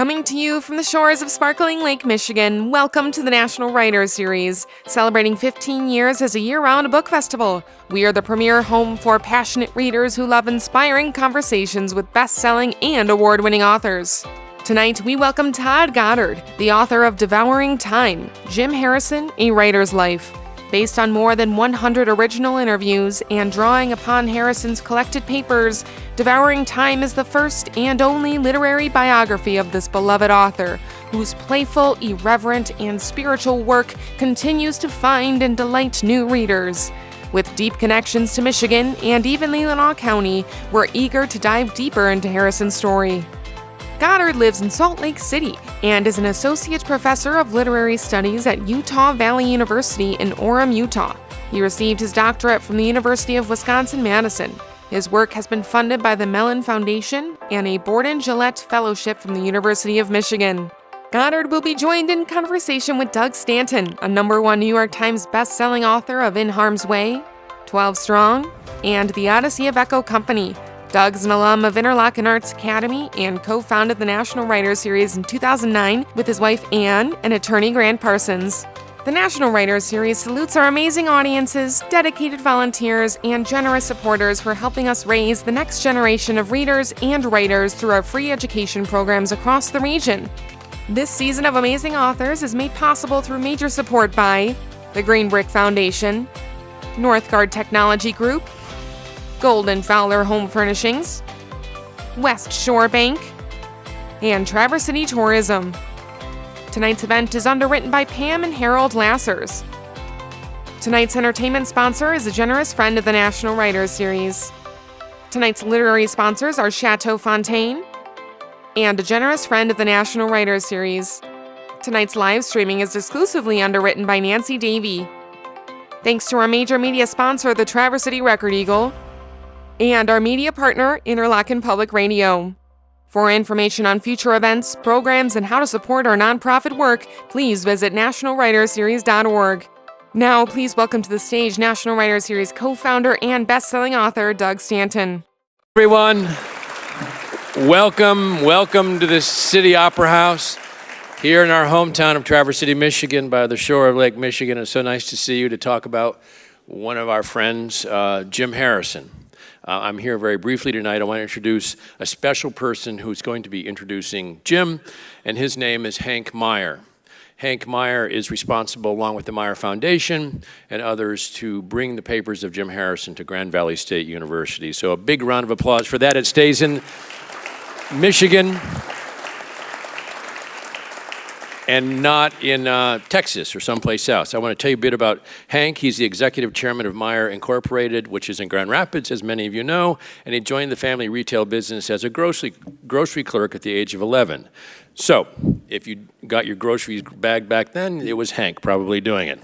Coming to you from the shores of sparkling Lake Michigan, welcome to the National Writers Series, celebrating 15 years as a year-round book festival. We are the premier home for passionate readers who love inspiring conversations with best-selling and award-winning authors. Tonight, we welcome Todd Goddard, the author of Devouring Time, Jim Harrison, A Writer's Life. Based on more than 100 original interviews and drawing upon Harrison's collected papers, Devouring Time is the first and only literary biography of this beloved author, whose playful, irreverent, and spiritual work continues to find and delight new readers. With deep connections to Michigan and even Leelanau County, we're eager to dive deeper into Harrison's story. Goddard lives in Salt Lake City and is an associate professor of literary studies at Utah Valley University in Orem, Utah. He received his doctorate from the University of Wisconsin-Madison. His work has been funded by the Mellon Foundation and a Borden-Gillette Fellowship from the University of Michigan. Goddard will be joined in conversation with Doug Stanton, a #1 New York Times best-selling author of In Harm's Way, 12 Strong, and The Odyssey of Echo Company. Doug's an alum of Interlochen Arts Academy and co-founded the National Writers Series in 2009 with his wife Anne and attorney Grant Parsons. The National Writers Series salutes our amazing audiences, dedicated volunteers, and generous supporters for helping us raise the next generation of readers and writers through our free education programs across the region. This season of amazing authors is made possible through major support by the Green Brick Foundation, Northgard Technology Group, Golden Fowler Home Furnishings, West Shore Bank, and Traverse City Tourism. Tonight's event is underwritten by Pam and Harold Lassers. Tonight's entertainment sponsor is a generous friend of the National Writers Series. Tonight's literary sponsors are Chateau Fontaine and a generous friend of the National Writers Series. Tonight's live streaming is exclusively underwritten by Nancy Davey. Thanks to our major media sponsor, the Traverse City Record Eagle, and our media partner, Interlochen Public Radio. For information on future events, programs, and how to support our nonprofit work, please visit nationalwriterseries.org. Now, please welcome to the stage National Writers Series co-founder and best-selling author, Doug Stanton. Everyone, welcome to the City Opera House here in our hometown of Traverse City, Michigan, by the shore of Lake Michigan. It's so nice to see you to talk about one of our friends, Jim Harrison. I'm here very briefly tonight. I want to introduce a special person who's going to be introducing Jim, and his name is Hank Meyer. Hank Meyer is responsible, along with the Meyer Foundation and others, to bring the papers of Jim Harrison to Grand Valley State University. So a big round of applause for that. It stays in Michigan and not in Texas or someplace else. I want to tell you a bit about Hank. He's the executive chairman of Meyer Incorporated, which is in Grand Rapids, as many of you know, and he joined the family retail business as a grocery clerk at the age of 11. So, if you got your groceries bag back then, it was Hank probably doing it.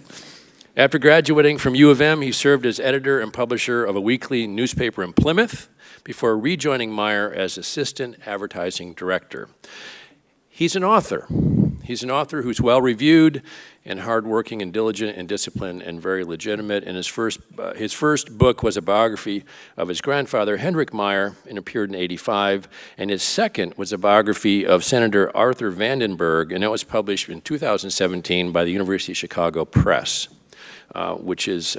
After graduating from U of M, he served as editor and publisher of a weekly newspaper in Plymouth before rejoining Meyer as assistant advertising director. He's an author. He's an author who's well-reviewed and hardworking and diligent and disciplined and very legitimate. And his first book was a biography of his grandfather, Hendrik Meyer, and appeared in '85. And his second was a biography of Senator Arthur Vandenberg, and that was published in 2017 by the University of Chicago Press, which is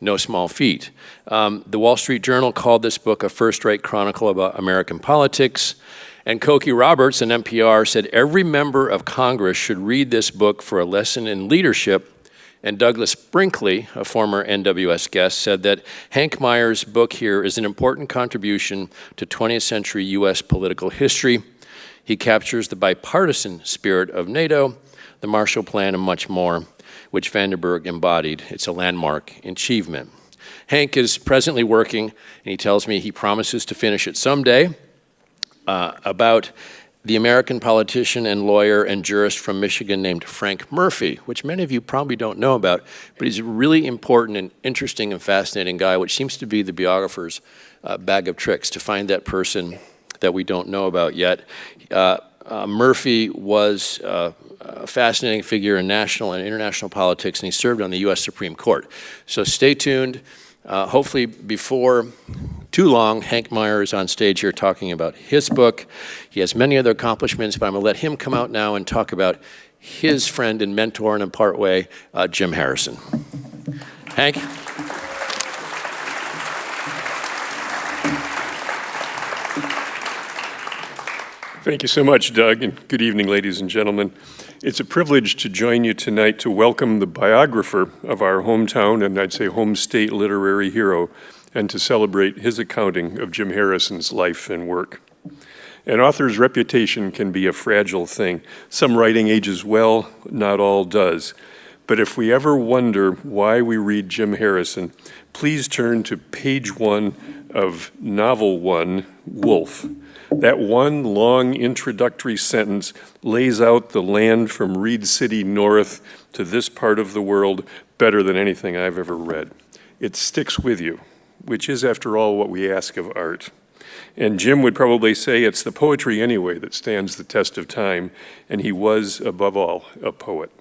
no small feat. The Wall Street Journal called this book a first-rate chronicle about American politics. And Cokie Roberts, an NPR, said every member of Congress should read this book for a lesson in leadership. And Douglas Brinkley, a former NWS guest, said that Hank Meyer's book here is an important contribution to 20th century U.S. political history. He captures the bipartisan spirit of NATO, the Marshall Plan, and much more, which Vandenberg embodied. It's a landmark achievement. Hank is presently working, and he tells me he promises to finish it someday, about the American politician and lawyer and jurist from Michigan named Frank Murphy, which many of you probably don't know about, but he's a really important and interesting and fascinating guy, which seems to be the biographer's bag of tricks, to find that person that we don't know about yet. Murphy was a fascinating figure in national and international politics, and he served on the U.S. Supreme Court. So stay tuned. Hopefully before too long, Hank Meyer is on stage here talking about his book. He has many other accomplishments, but I'm going to let him come out now and talk about his friend and mentor in a part way, Jim Harrison. Hank? Thank you so much, Doug, and good evening, ladies and gentlemen. It's a privilege to join you tonight to welcome the biographer of our hometown and I'd say home state literary hero, and to celebrate his accounting of Jim Harrison's life and work. An author's reputation can be a fragile thing. Some writing ages well, not all does. But if we ever wonder why we read Jim Harrison, please turn to page 1 of novel 1, Wolf. That one long introductory sentence lays out the land from Reed City north to this part of the world better than anything I've ever read. It sticks with you, which is, after all, what we ask of art. And Jim would probably say it's the poetry anyway that stands the test of time, and he was, above all, a poet.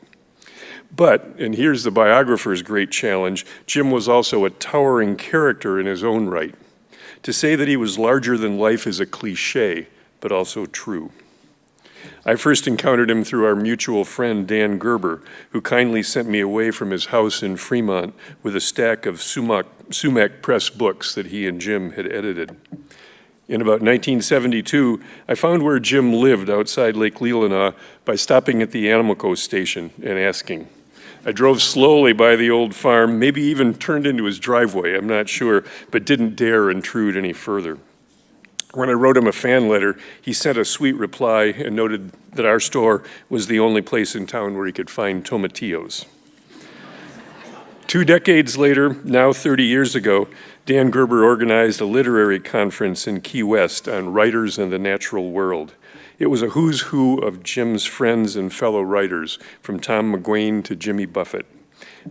But, and here's the biographer's great challenge, Jim was also a towering character in his own right. To say that he was larger than life is a cliche, but also true. I first encountered him through our mutual friend, Dan Gerber, who kindly sent me away from his house in Fremont with a stack of Sumac Press books that he and Jim had edited. In about 1972, I found where Jim lived outside Lake Leelanau by stopping at the Anamico station and asking. I drove slowly by the old farm, maybe even turned into his driveway, I'm not sure, but didn't dare intrude any further. When I wrote him a fan letter, he sent a sweet reply and noted that our store was the only place in town where he could find tomatillos. 2 decades later, now 30 years ago, Dan Gerber organized a literary conference in Key West on writers and the natural world. It was a who's who of Jim's friends and fellow writers, from Tom McGuane to Jimmy Buffett.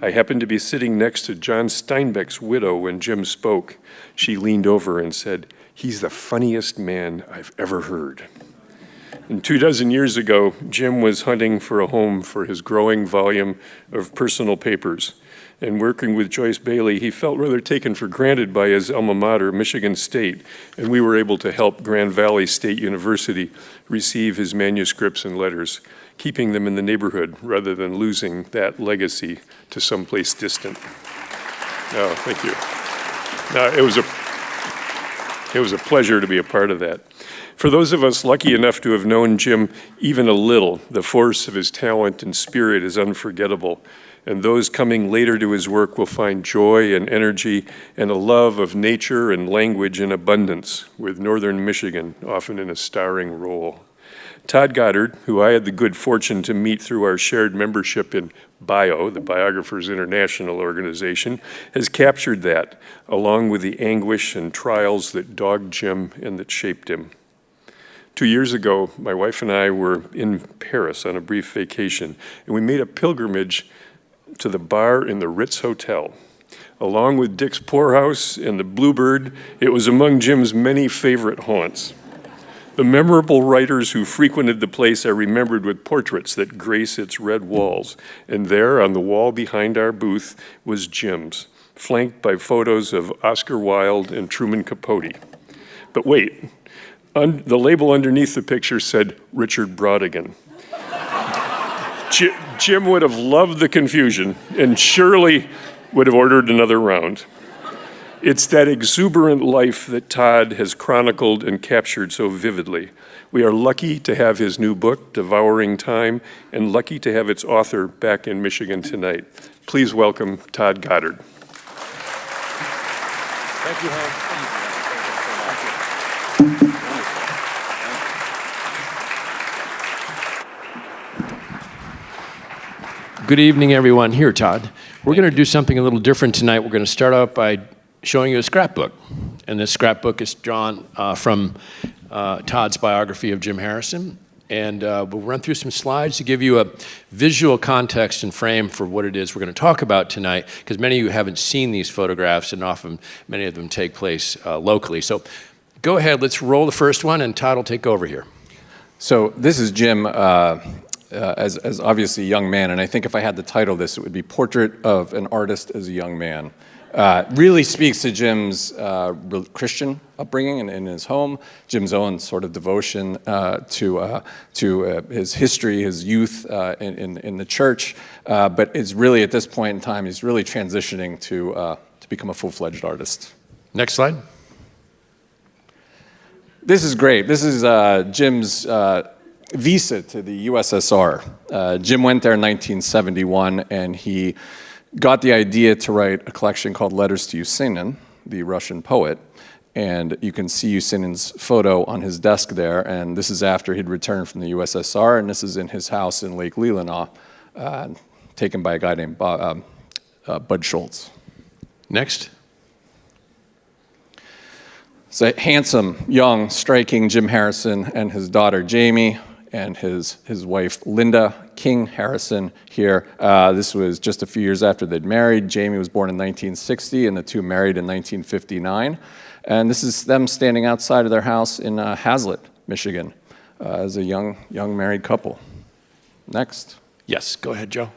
I happened to be sitting next to John Steinbeck's widow when Jim spoke. She leaned over and said, "He's the funniest man I've ever heard." And 24 years ago, Jim was hunting for a home for his growing volume of personal papers. And working with Joyce Bailey, he felt rather taken for granted by his alma mater, Michigan State, and we were able to help Grand Valley State University receive his manuscripts and letters, keeping them in the neighborhood rather than losing that legacy to someplace distant. Oh, thank you. No, it was a pleasure to be a part of that. For those of us lucky enough to have known Jim even a little, the force of his talent and spirit is unforgettable. And those coming later to his work will find joy and energy and a love of nature and language in abundance, with Northern Michigan often in a starring role. Todd Goddard, who I had the good fortune to meet through our shared membership in BIO, the Biographers International organization, has captured that, along with the anguish and trials that dogged Jim and that shaped him. 2 years ago, my wife and I were in Paris on a brief vacation, and we made a pilgrimage to the bar in the Ritz Hotel. Along with Dick's Poorhouse and the Bluebird, it was among Jim's many favorite haunts. The memorable writers who frequented the place are remembered with portraits that grace its red walls, and there on the wall behind our booth was Jim's, flanked by photos of Oscar Wilde and Truman Capote. But wait, the label underneath the picture said Richard Brodigan. Jim would have loved the confusion and surely would have ordered another round. It's that exuberant life that Todd has chronicled and captured so vividly. We are lucky to have his new book, Devouring Time, and lucky to have its author back in Michigan tonight. Please welcome Todd Goddard. Thank you, Hank. Good evening, everyone. Here, Todd. We're going to do something a little different tonight. We're going to start out by showing you a scrapbook. And this scrapbook is drawn from Todd's biography of Jim Harrison. And we'll run through some slides to give you a visual context and frame for what it is we're going to talk about tonight, because many of you haven't seen these photographs, and often many of them take place locally. So go ahead, let's roll the first one, and Todd will take over here. So this is Jim as obviously a young man, and I think if I had to title this, it would be Portrait of an Artist as a Young Man. Really speaks to Jim's Christian upbringing in his home, Jim's own sort of devotion to his history, his youth in the church, but it's really at this point in time, he's really transitioning to become a full-fledged artist. Next slide. This is great. This is Jim's visa to the USSR. Jim went there in 1971, and he got the idea to write a collection called Letters to Yesenin, the Russian poet. And you can see Yesenin's photo on his desk there, and this is after he'd returned from the USSR, and this is in his house in Lake Leelanau, taken by a guy named Bud Schultz. Next. It's a handsome, young, striking Jim Harrison and his daughter Jamie and his wife Linda King Harrison here. This was just a few years after they'd married. Jamie was born in 1960 and the two married in 1959. And this is them standing outside of their house in Hazlet, Michigan, as a young married couple. Next. Yes, go ahead, Joe.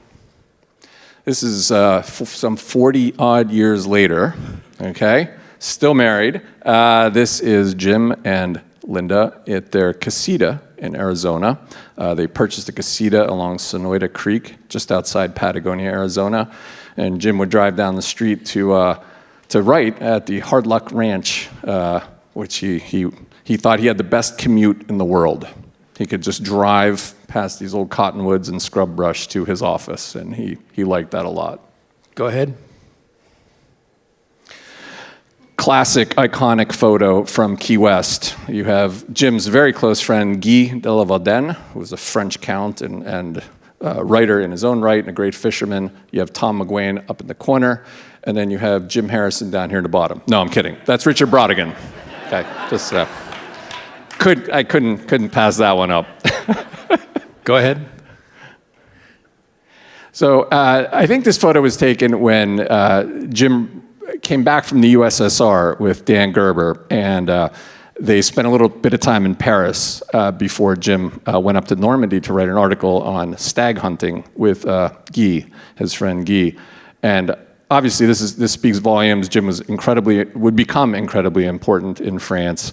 This is some 40-odd years later, okay? Still married. This is Jim and Linda at their casita in Arizona. They purchased a casita along Sonoyta Creek, just outside Patagonia, Arizona. And Jim would drive down the street to write at the Hard Luck Ranch, which he thought he had the best commute in the world. He could just drive past these old cottonwoods and scrub brush to his office, and he liked that a lot. Go ahead. Classic, iconic photo from Key West. You have Jim's very close friend, Guy de la Valdaine, who was a French count and writer in his own right and a great fisherman. You have Tom McGuane up in the corner, and then you have Jim Harrison down here at the bottom. No, I'm kidding. That's Richard Brodigan. Okay, just I couldn't pass that one up. Go ahead. So I think this photo was taken when Jim came back from the USSR with Dan Gerber, and they spent a little bit of time in Paris before Jim went up to Normandy to write an article on stag hunting with Guy, his friend Guy. And obviously this speaks volumes. Jim would become incredibly important in France,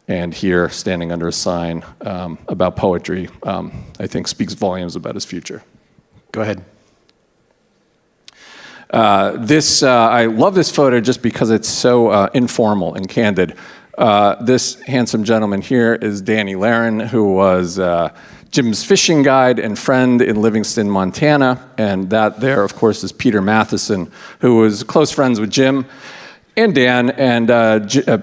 and here, standing under a sign about poetry, I think speaks volumes about his future. Go ahead. I love this photo just because it's so informal and candid. This handsome gentleman here is Danny Laren, who was Jim's fishing guide and friend in Livingston, Montana. And that there, of course, is Peter Matthiessen, who was close friends with Jim and Dan. And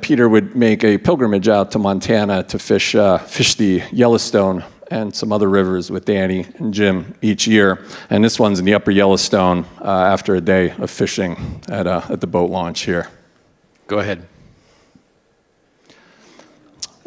Peter would make a pilgrimage out to Montana to fish the Yellowstone and some other rivers with Danny and Jim each year. And this one's in the upper Yellowstone after a day of fishing at the boat launch here. Go ahead.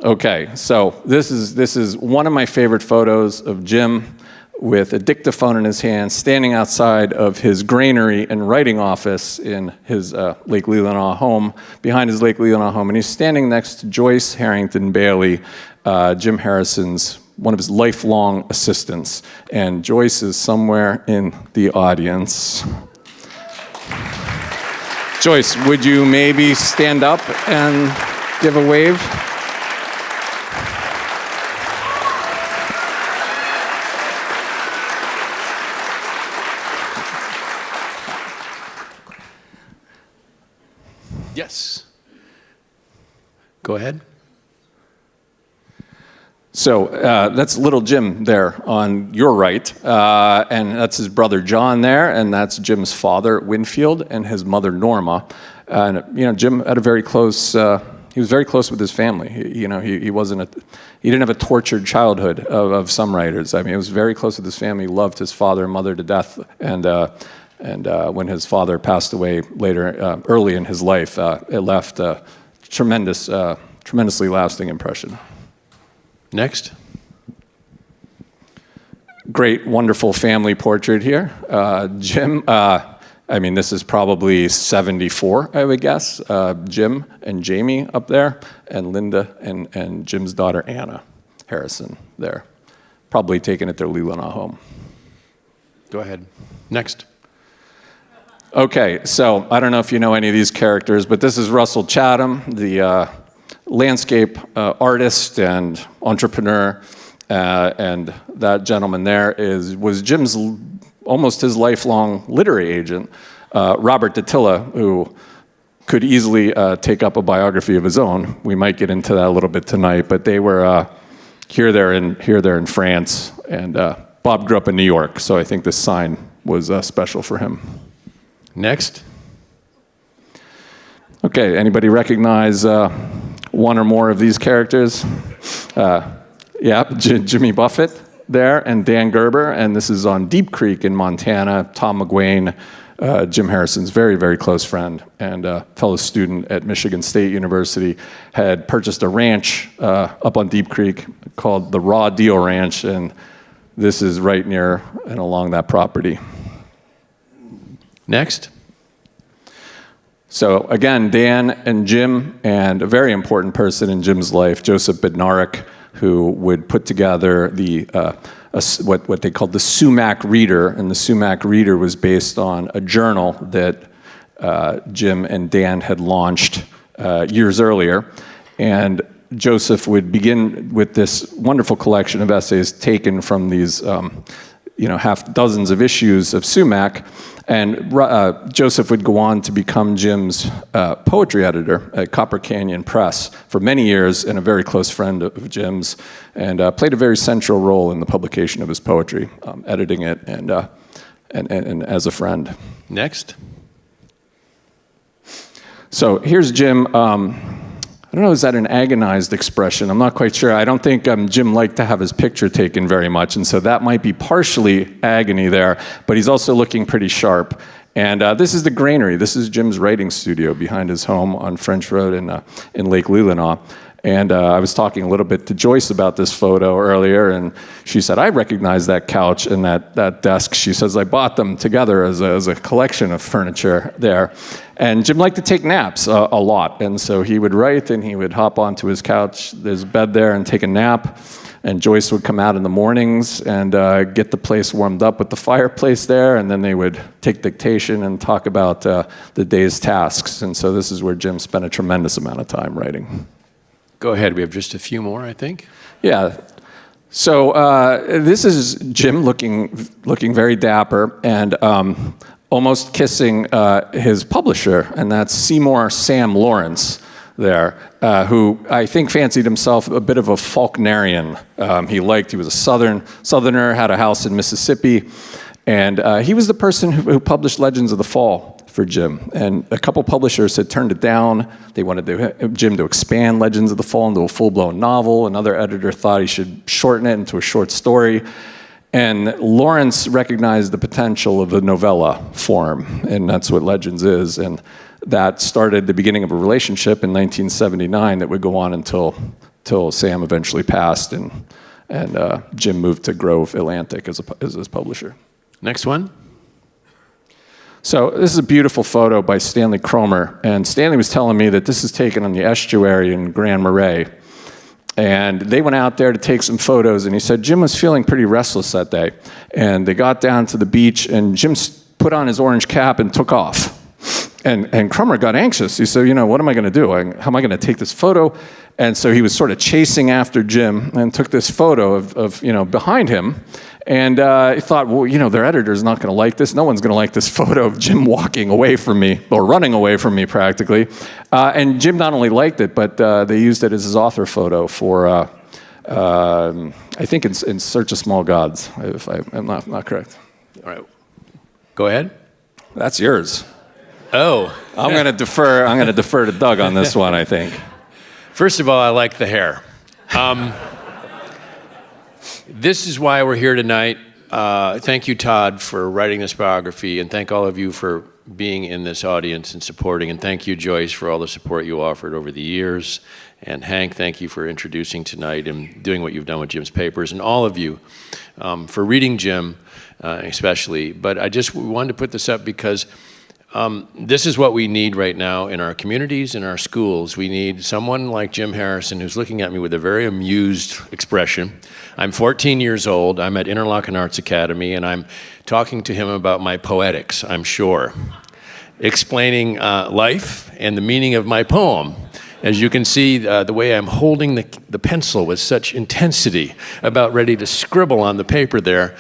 Okay, so this is one of my favorite photos of Jim with a dictaphone in his hand, standing outside of his granary and writing office in his Lake Leelanau home, behind his Lake Leelanau home. And he's standing next to Joyce Harrington Bailey, Jim Harrison's one of his lifelong assistants. And Joyce is somewhere in the audience. Joyce, would you maybe stand up and give a wave? Yes. Go ahead. So that's little Jim there on your right, and that's his brother John there, and that's Jim's father Winfield and his mother Norma. And Jim had a very close. He was very close with his family. He didn't have a tortured childhood of some writers. I mean, he was very close with his family. He loved his father and mother to death, and when his father passed away later, early in his life, it left a tremendously lasting impression. Next. Great, wonderful family portrait here. Jim, this is probably 74, I would guess. Jim and Jamie up there, and Linda and Jim's daughter Anna Harrison there. Probably taken at their Leelanau home. Go ahead. Next. Okay, so I don't know if you know any of these characters, but this is Russell Chatham, the landscape artist and entrepreneur, and that gentleman there was Jim's almost his lifelong literary agent, Robert Dattila, who could easily take up a biography of his own. We might get into that a little bit tonight, but they were here, there, in France, and Bob grew up in New York, so I think this sign was special for him. Next. Okay, anybody recognize one or more of these characters? Yeah, Jimmy Buffett there, and Dan Gerber, and this is on Deep Creek in Montana. Tom McGuane, Jim Harrison's very, very close friend and fellow student at Michigan State University, had purchased a ranch up on Deep Creek called the Raw Deal Ranch, and this is right near and along that property. Next. So again, Dan and Jim, and a very important person in Jim's life, Joseph Bednarik, who would put together what they called the Sumac Reader, and the Sumac Reader was based on a journal that Jim and Dan had launched years earlier. And Joseph would begin with this wonderful collection of essays taken from these half dozens of issues of Sumac. And Joseph would go on to become Jim's poetry editor at Copper Canyon Press for many years, and a very close friend of Jim's, and played a very central role in the publication of his poetry, editing it and as a friend. Next. So here's Jim. I don't know, is that an agonized expression? I'm not quite sure. I don't think Jim liked to have his picture taken very much, and so that might be partially agony there, but he's also looking pretty sharp. And this is the granary. This is Jim's writing studio behind his home on French Road in Lake Leelanau. And I was talking a little bit to Joyce about this photo earlier, and she said, I recognize that couch and that desk. She says, I bought them together as a collection of furniture there. And Jim liked to take naps a lot, and so he would write, and he would hop onto his couch, his bed there, and take a nap. And Joyce would come out in the mornings and get the place warmed up with the fireplace there, and then they would take dictation and talk about the day's tasks. And so this is where Jim spent a tremendous amount of time writing. Go ahead. We have just a few more, I think. Yeah. So this is Jim looking very dapper and almost kissing his publisher, and that's Seymour Sam Lawrence there, who I think fancied himself a bit of a Faulknerian. He was a Southerner, had a house in Mississippi, and he was the person who published Legends of the Fall for Jim. And a couple publishers had turned it down. They wanted Jim to expand Legends of the Fall into a full-blown novel. Another editor thought he should shorten it into a short story. And Lawrence recognized the potential of the novella form, and that's what Legends is. And that started the beginning of a relationship in 1979 that would go on until Sam eventually passed, and Jim moved to Grove Atlantic as his publisher. Next one. So this is a beautiful photo by Stanley Cromer, and Stanley was telling me that this is taken on the estuary in Grand Marais. And they went out there to take some photos, and he said Jim was feeling pretty restless that day. And they got down to the beach, and Jim put on his orange cap and took off. And Cromer got anxious. He said, what am I going to do? How am I going to take this photo? And so he was sort of chasing after Jim and took this photo of behind him. And he thought, well, their editor's not going to like this. No one's going to like this photo of Jim walking away from me, or running away from me practically. And Jim not only liked it, but they used it as his author photo for, I think, in Search of Small Gods, if I'm not correct. All right. Go ahead. That's yours. Oh. I'm going to defer to Doug on this one, I think. First of all, I like the hair. This is why we're here tonight. Thank you, Todd, for writing this biography, and thank all of you for being in this audience and supporting, and thank you, Joyce, for all the support you offered over the years, and Hank, thank you for introducing tonight and doing what you've done with Jim's papers, and all of you for reading Jim, especially. But I just wanted to put this up because this is what we need right now in our communities, in our schools. We need someone like Jim Harrison who's looking at me with a very amused expression. I'm 14 years old. I'm at Interlochen Arts Academy, and I'm talking to him about my poetics, I'm sure. explaining life and the meaning of my poem. As you can see, the way I'm holding the pencil with such intensity, about ready to scribble on the paper there.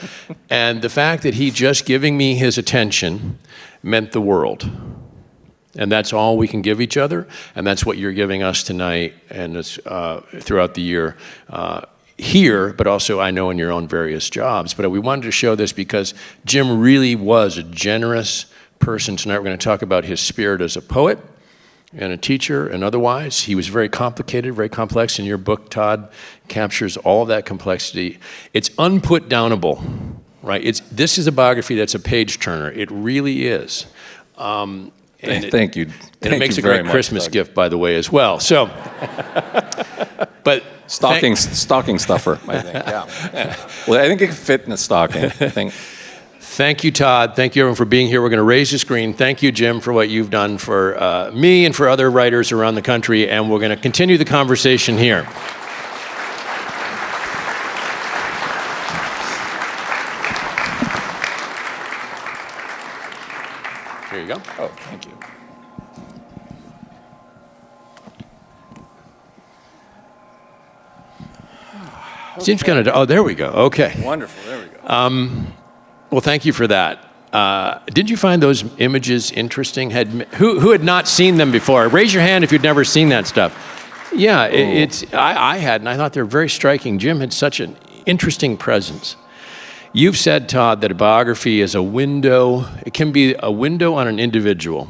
And the fact that he just giving me his attention meant the world. And that's all we can give each other, and that's what you're giving us tonight and it's, throughout the year here, but also I know in your own various jobs. But we wanted to show this because Jim really was a generous person. Tonight we're going to talk about his spirit as a poet and a teacher and otherwise. He was very complicated, very complex, and your book, Todd, captures all of that complexity. It's unput-downable, right? This is a biography that's a page-turner. It really is. Thank you. And it makes a great Christmas gift, by the way, as well. So, but stocking stuffer, I think. Yeah. Well, I think it could fit in a stocking. I think. Thank you, Todd. Thank you, everyone, for being here. We're going to raise the screen. Thank you, Jim, for what you've done for me and for other writers around the country. And we're going to continue the conversation here. Here you go. Oh, thank you. Seems kind of, oh, there we go. Okay. Wonderful, there we go. Well, thank you for that. Did you find those images interesting? Who had not seen them before? Raise your hand if you'd never seen that stuff. Yeah, I had, and I thought they were very striking. Jim had such an interesting presence. You've said, Todd, that a biography is a window. It can be a window on an individual,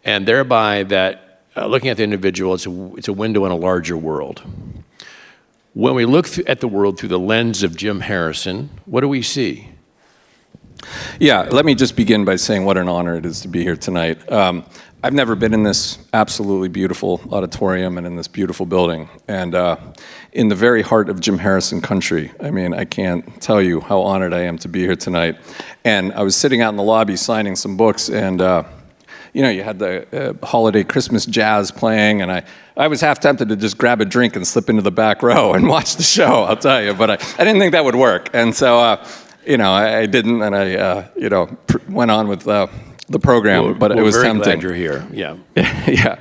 and thereby that looking at the individual, it's a window on a larger world. When we look at the world through the lens of Jim Harrison, what do we see? Yeah, let me just begin by saying what an honor it is to be here tonight. I've never been in this absolutely beautiful auditorium and in this beautiful building. And in the very heart of Jim Harrison country. I mean, I can't tell you how honored I am to be here tonight. And I was sitting out in the lobby signing some books, and you know, you had the holiday Christmas jazz playing, and I was half tempted to just grab a drink and slip into the back row and watch the show, I'll tell you. But I didn't think that would work. And so, you know, I didn't, and I, you know, went on with the program, but it was very tempting. Glad you're here. Yeah. Yeah.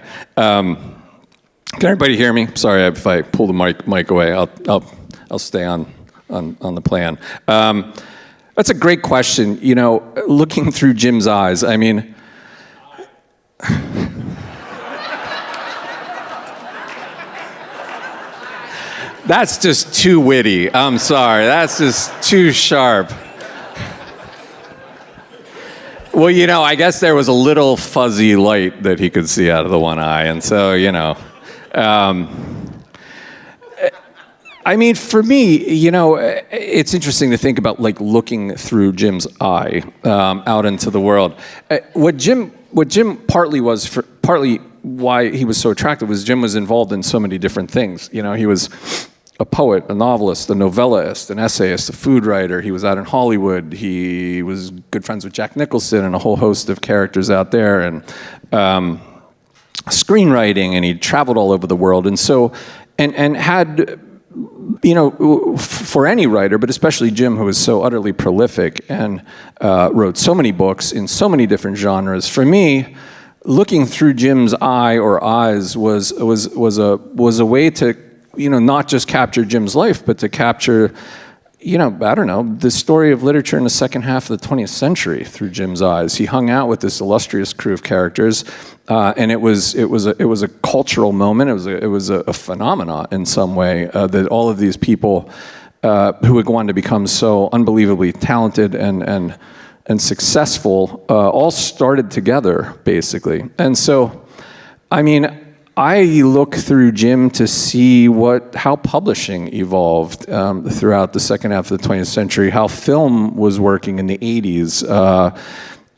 Can everybody hear me? Sorry if I pull the mic away. I'll stay on the plan. That's a great question. You know, looking through Jim's eyes, I mean, that's just too witty. I'm sorry. That's just too sharp. Well, you know, I guess there was a little fuzzy light that he could see out of the one eye, and so, you know. I mean, for me, you know, it's interesting to think about, like, looking through Jim's eye out into the world. What Jim partly why he was so attractive was Jim was involved in so many different things. You know, he was a poet, a novelist, a novellist, an essayist, a food writer. He was out in Hollywood. He was good friends with Jack Nicholson and a whole host of characters out there, and screenwriting, and he traveled all over the world. And so, and had, you know, for any writer, but especially Jim, who was so utterly prolific and wrote so many books in so many different genres, for me, looking through Jim's eye or eyes was a way to, you know, not just capture Jim's life, but to capture, you know, I don't know, the story of literature in the second half of the 20th century through Jim's eyes. He hung out with this illustrious crew of characters, and it was a cultural moment. It was a phenomenon in some way that all of these people who had gone to become so unbelievably talented and successful all started together, basically. And so, I mean, I look through Jim to see how publishing evolved throughout the second half of the 20th century, how film was working in the 80s,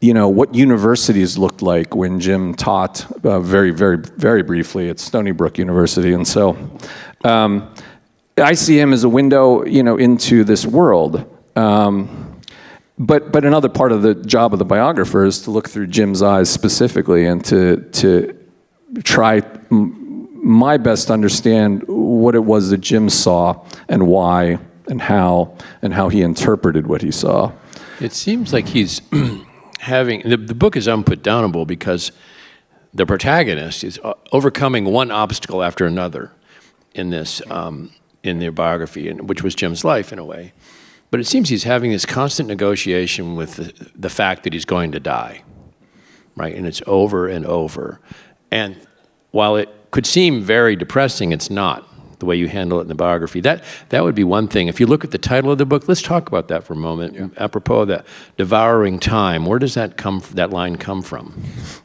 you know, what universities looked like when Jim taught very, very, very briefly at Stony Brook University. And so I see him as a window, you know, into this world. But another part of the job of the biographer is to look through Jim's eyes specifically and to try my best to understand what it was that Jim saw and why and how he interpreted what he saw. It seems like he's having, the book is unputdownable because the protagonist is overcoming one obstacle after another in this, in their biography, which was Jim's life in a way. But it seems he's having this constant negotiation with the fact that he's going to die, right? And it's over and over. And while it could seem very depressing, it's not, the way you handle it in the biography. That would be one thing. If you look at the title of the book, let's talk about that for a moment. Yeah. Apropos of that, Devouring Time, where does that line come from?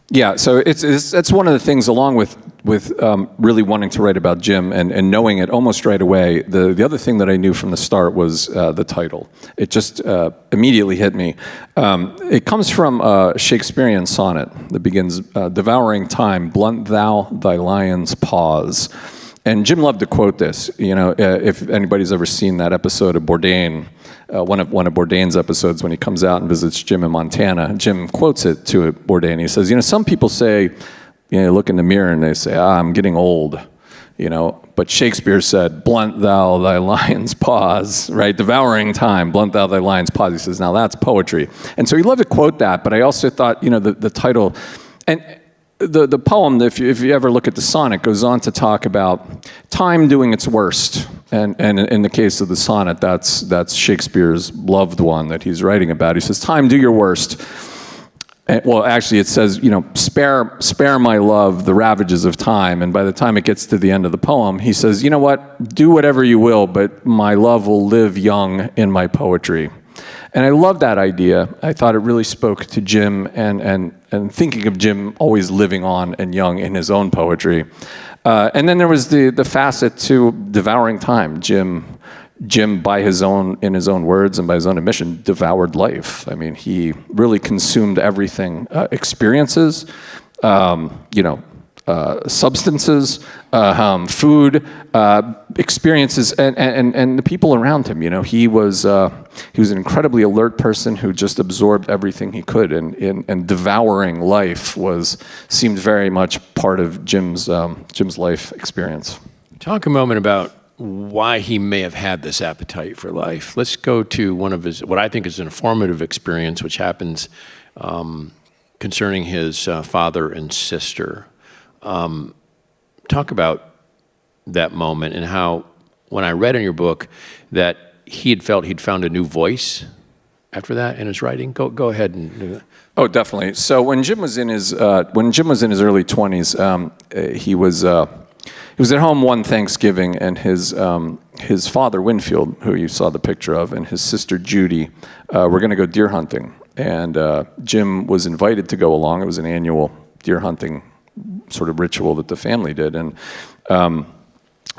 Yeah, so it's one of the things, along with really wanting to write about Jim and knowing it almost right away. The other thing that I knew from the start was the title. It just immediately hit me. It comes from a Shakespearean sonnet that begins, "Devouring time, blunt thou thy lion's paws." And Jim loved to quote this. You know, if anybody's ever seen that episode of Bourdain, one of Bourdain's episodes when he comes out and visits Jim in Montana, Jim quotes it to Bourdain. He says, you know, some people say, you know, look in the mirror and they say, I'm getting old, you know. But Shakespeare said, blunt thou thy lion's paws, right? Devouring time, blunt thou thy lion's paws. He says, now that's poetry. And so he loved to quote that, but I also thought, you know, the title, and the poem, if you ever look at the sonnet, goes on to talk about time doing its worst. And in the case of the sonnet, that's Shakespeare's loved one that he's writing about. He says, time, do your worst. And, well, actually, it says, you know, spare my love the ravages of time. And by the time it gets to the end of the poem, he says, you know what, do whatever you will, but my love will live young in my poetry. And I love that idea. I thought it really spoke to Jim and thinking of Jim always living on and young in his own poetry. And then there was the facet to devouring time. Jim, by in his own words and by his own admission, devoured life. I mean, he really consumed everything, experiences, you know, substances, food, experiences, and the people around him. You know, he was an incredibly alert person who just absorbed everything he could, and devouring life seemed very much part of Jim's life experience. Talk a moment about why he may have had this appetite for life. Let's go to one of his, what I think is an informative experience, which happens concerning his father and sister. Talk about that moment and how, when I read in your book that he had felt he'd found a new voice after that in his writing. Go ahead and do that. Oh, definitely. So when Jim was in his early 20s, he was at home one Thanksgiving, and his father Winfield, who you saw the picture of, and his sister Judy were going to go deer hunting, and Jim was invited to go along. It was an annual deer hunting sort of ritual that the family did, and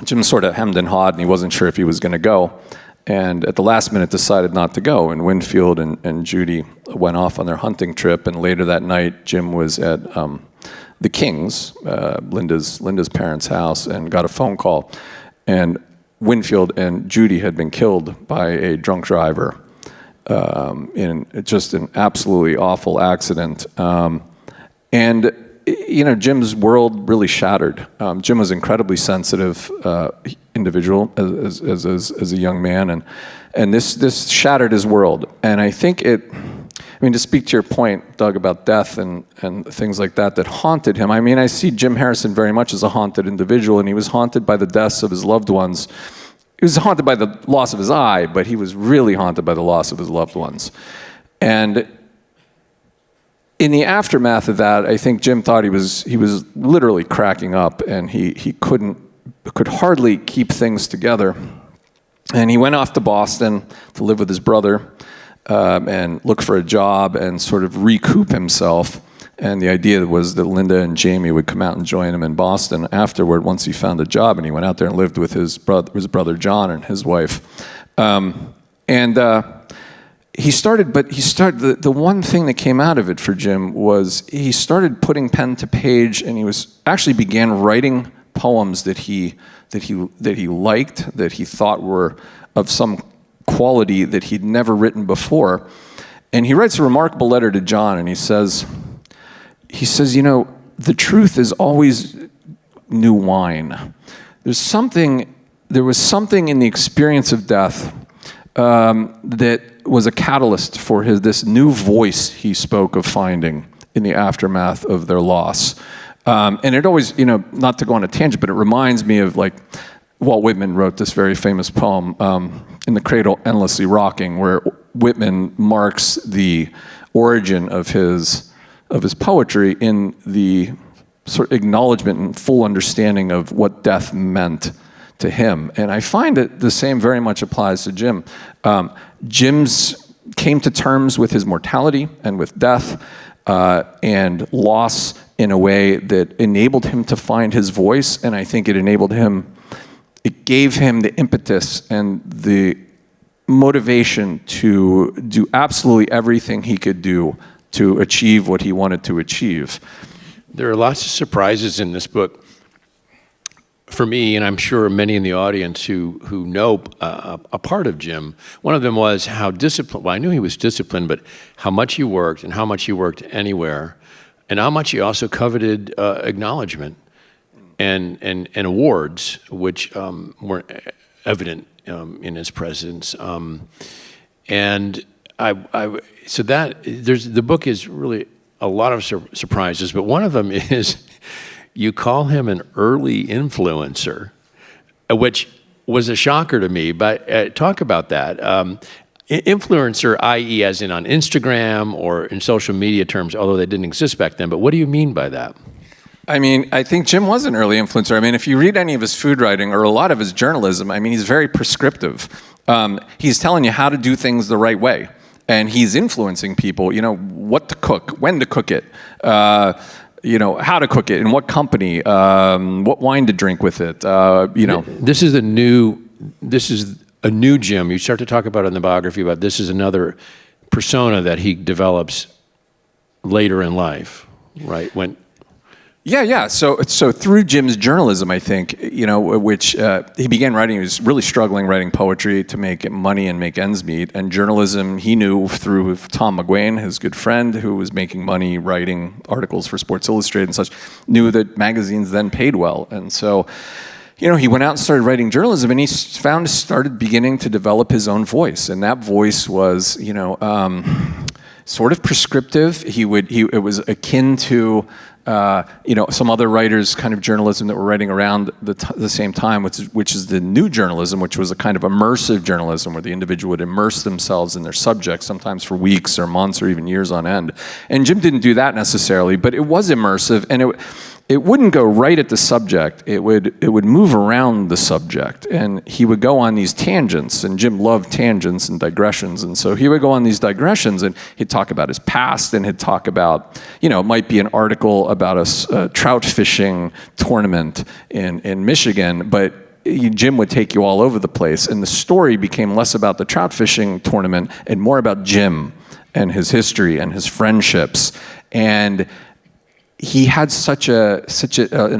Jim sort of hemmed and hawed, and he wasn't sure if he was going to go, and at the last minute decided not to go, and Winfield and Judy went off on their hunting trip, and later that night Jim was at the Kings, Linda's parents' house, and got a phone call, and Winfield and Judy had been killed by a drunk driver in just an absolutely awful accident, and you know, Jim's world really shattered. Jim was an incredibly sensitive individual as a young man, and this shattered his world. And I think to speak to your point, Doug, about death and things like that haunted him. I mean, I see Jim Harrison very much as a haunted individual, and he was haunted by the deaths of his loved ones. He was haunted by the loss of his eye, but he was really haunted by the loss of his loved ones. And in the aftermath of that, I think Jim thought he was literally cracking up, and he could hardly keep things together. And he went off to Boston to live with his brother and look for a job and sort of recoup himself. And the idea was that Linda and Jamie would come out and join him in Boston afterward once he found a job, and he went out there and lived with his brother John and his wife. The one thing that came out of it for Jim was he started putting pen to page, and he actually began writing poems that he liked, that he thought were of some quality that he'd never written before. And he writes a remarkable letter to John, and he says, you know, the truth is always new wine. There was something in the experience of death that was a catalyst for this new voice he spoke of finding in the aftermath of their loss. And it always, not to go on a tangent, but it reminds me of like Walt Whitman wrote this very famous poem, In the Cradle Endlessly Rocking, where Whitman marks the origin of his poetry in the sort of acknowledgement and full understanding of what death meant to him. And I find that the same very much applies to Jim. Jim's came to terms with his mortality and with death and loss in a way that enabled him to find his voice, and I think it gave him the impetus and the motivation to do absolutely everything he could do to achieve what he wanted to achieve. There are lots of surprises in this book for me, and I'm sure many in the audience who know a part of Jim. One of them was how disciplined, well, I knew he was disciplined, but how much he worked and how much he worked anywhere, and how much he also coveted acknowledgement and awards, which weren't evident in his presence. And so the book is really a lot of surprises, but one of them is you call him an early influencer, which was a shocker to me, but talk about that. Influencer, i.e. as in on Instagram or in social media terms, although they didn't exist back then, but what do you mean by that? I mean, I think Jim was an early influencer. I mean, if you read any of his food writing or a lot of his journalism, I mean, he's very prescriptive. He's telling you how to do things the right way. And he's influencing people, what to cook, when to cook it, how to cook it, in what company, what wine to drink with it, This is a new Jim. You start to talk about it in the biography about this is another persona that he develops later in life, right? Yeah. So through Jim's journalism, I think, which he began writing, he was really struggling writing poetry to make money and make ends meet. And journalism, he knew through Tom McGuane, his good friend, who was making money writing articles for Sports Illustrated and such, knew that magazines then paid well. And so, he went out and started writing journalism, and he started beginning to develop his own voice. And that voice was, sort of prescriptive. It was akin to some other writers' kind of journalism that were writing around the same time, which is the new journalism, which was a kind of immersive journalism where the individual would immerse themselves in their subject, sometimes for weeks or months or even years on end. And Jim didn't do that necessarily, but it was immersive, and it wouldn't go right at the subject. It would move around the subject, and he would go on these tangents, and Jim loved tangents and digressions, and so he would go on these digressions, and he'd talk about his past, and he'd talk about, it might be an article about a trout fishing tournament in Michigan, but Jim would take you all over the place, and the story became less about the trout fishing tournament and more about Jim and his history and his friendships. And he had such an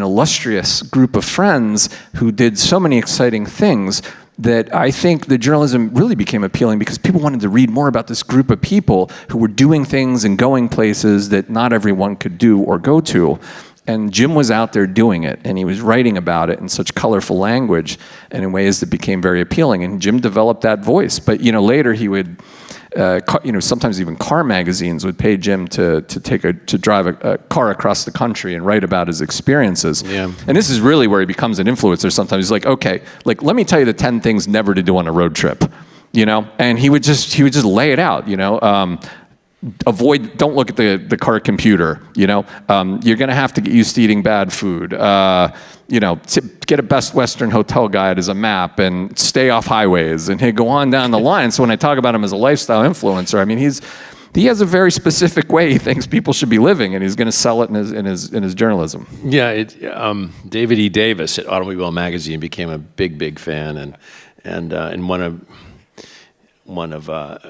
illustrious group of friends who did so many exciting things that I think the journalism really became appealing because people wanted to read more about this group of people who were doing things and going places that not everyone could do or go to. And Jim was out there doing it, and he was writing about it in such colorful language and in ways that became very appealing. And Jim developed that voice. But later he would, sometimes even car magazines would pay Jim to drive a car across the country and write about his experiences. Yeah. And this is really where he becomes an influencer. Sometimes he's like, okay, let me tell you the 10 things never to do on a road trip, And he would just lay it out, don't look at the car computer, you're going to have to get used to eating bad food, get a Best Western hotel guide as a map and stay off highways, and he'd go on down the line. So when I talk about him as a lifestyle influencer, I mean, he has a very specific way he thinks people should be living, and he's going to sell it in his journalism. Yeah, David E. Davis at Automobile Magazine became a big fan, and one of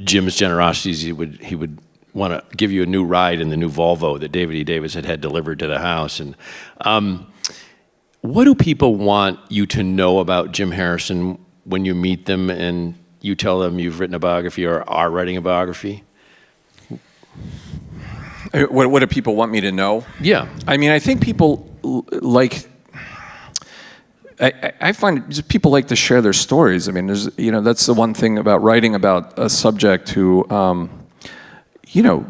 Jim's generosities, he would want to give you a new ride in the new Volvo that David E. Davis had delivered to the house. And what do people want you to know about Jim Harrison when you meet them and you tell them you've written a biography or are writing a biography? What do people want me to know? Yeah. I mean, I think people like I find just people like to share their stories. I mean, that's the one thing about writing about a subject who,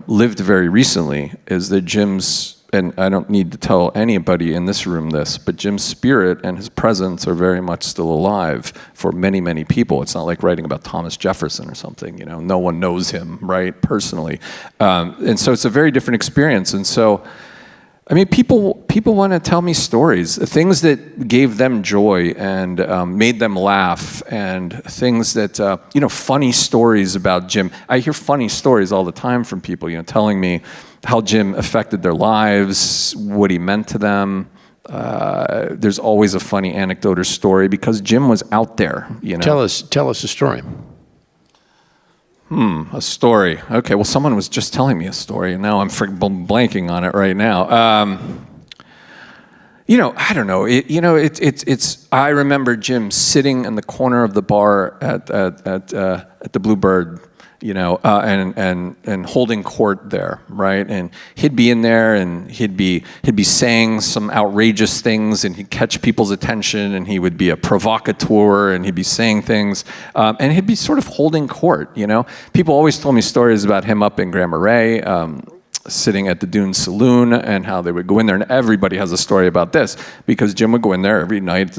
lived very recently, is that Jim's, and I don't need to tell anybody in this room this, but Jim's spirit and his presence are very much still alive for many, many people. It's not like writing about Thomas Jefferson or something, no one knows him, right, personally. And so it's a very different experience. And so, I mean, people want to tell me stories, things that gave them joy and made them laugh, and things that, funny stories about Jim. I hear funny stories all the time from people, telling me how Jim affected their lives, what he meant to them. There's always a funny anecdote or story because Jim was out there, Tell us a story. A story. Okay, well, someone was just telling me a story, and now I'm blanking on it right now. I don't know. I remember Jim sitting in the corner of the bar at the Bluebird, and holding court there, right? And he'd be in there, and he'd be saying some outrageous things, and he'd catch people's attention, and he would be a provocateur, and he'd be saying things, and he'd be sort of holding court. People always told me stories about him up in Grand Marais, sitting at the Dune Saloon, and how they would go in there, and everybody has a story about this, because Jim would go in there every night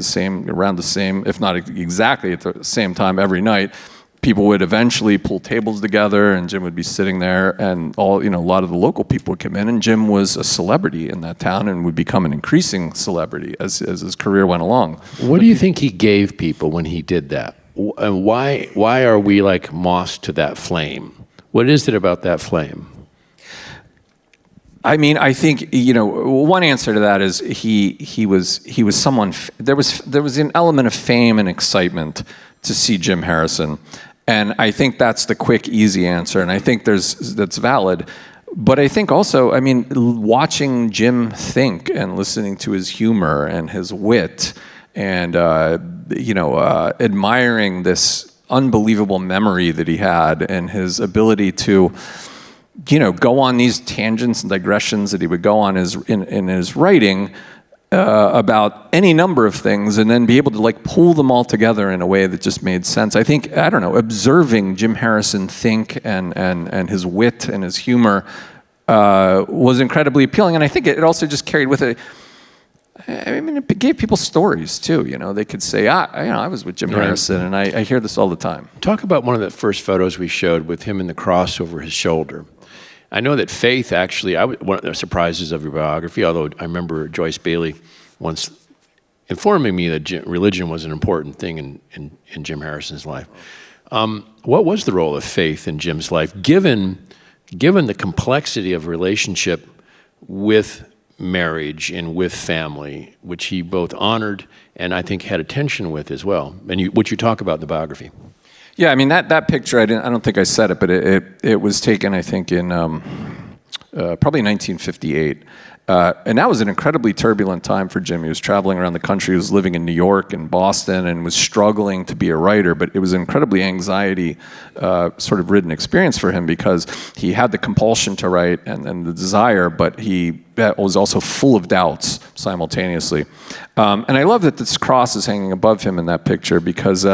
around the same, if not exactly at the same time every night. People would eventually pull tables together, and Jim would be sitting there, and a lot of the local people would come in, and Jim was a celebrity in that town and would become an increasing celebrity as his career went along. What do you think he gave people when he did that? And why are we like moths to that flame? What is it about that flame? I mean, I think one answer to that is he was someone. There was an element of fame and excitement to see Jim Harrison. And I think that's the quick, easy answer, and I think that's valid. But I think also, I mean, watching Jim think and listening to his humor and his wit, and admiring this unbelievable memory that he had, and his ability to, go on these tangents and digressions that he would go on in his writing. About any number of things, and then be able to pull them all together in a way that just made sense. I think, observing Jim Harrison think and his wit and his humor was incredibly appealing. And I think it also just carried with it, it gave people stories too. They could say, I was with Jim Harrison, and I hear this all the time. Talk about one of the first photos we showed with him in the cross over his shoulder. I know that faith, actually, one of the surprises of your biography, although I remember Joyce Bailey once informing me that religion was an important thing in Jim Harrison's life. What was the role of faith in Jim's life, given the complexity of relationship with marriage and with family, which he both honored and I think had a tension with as well, and which you talk about in the biography? Yeah, I mean, that picture, I don't think I said it, but it was taken, I think, in probably 1958. And that was an incredibly turbulent time for Jim. He was traveling around the country. He was living in New York and Boston, and was struggling to be a writer. But it was an incredibly anxiety sort of ridden experience for him, because he had the compulsion to write and the desire, but he was also full of doubts simultaneously. And I love that this cross is hanging above him in that picture, because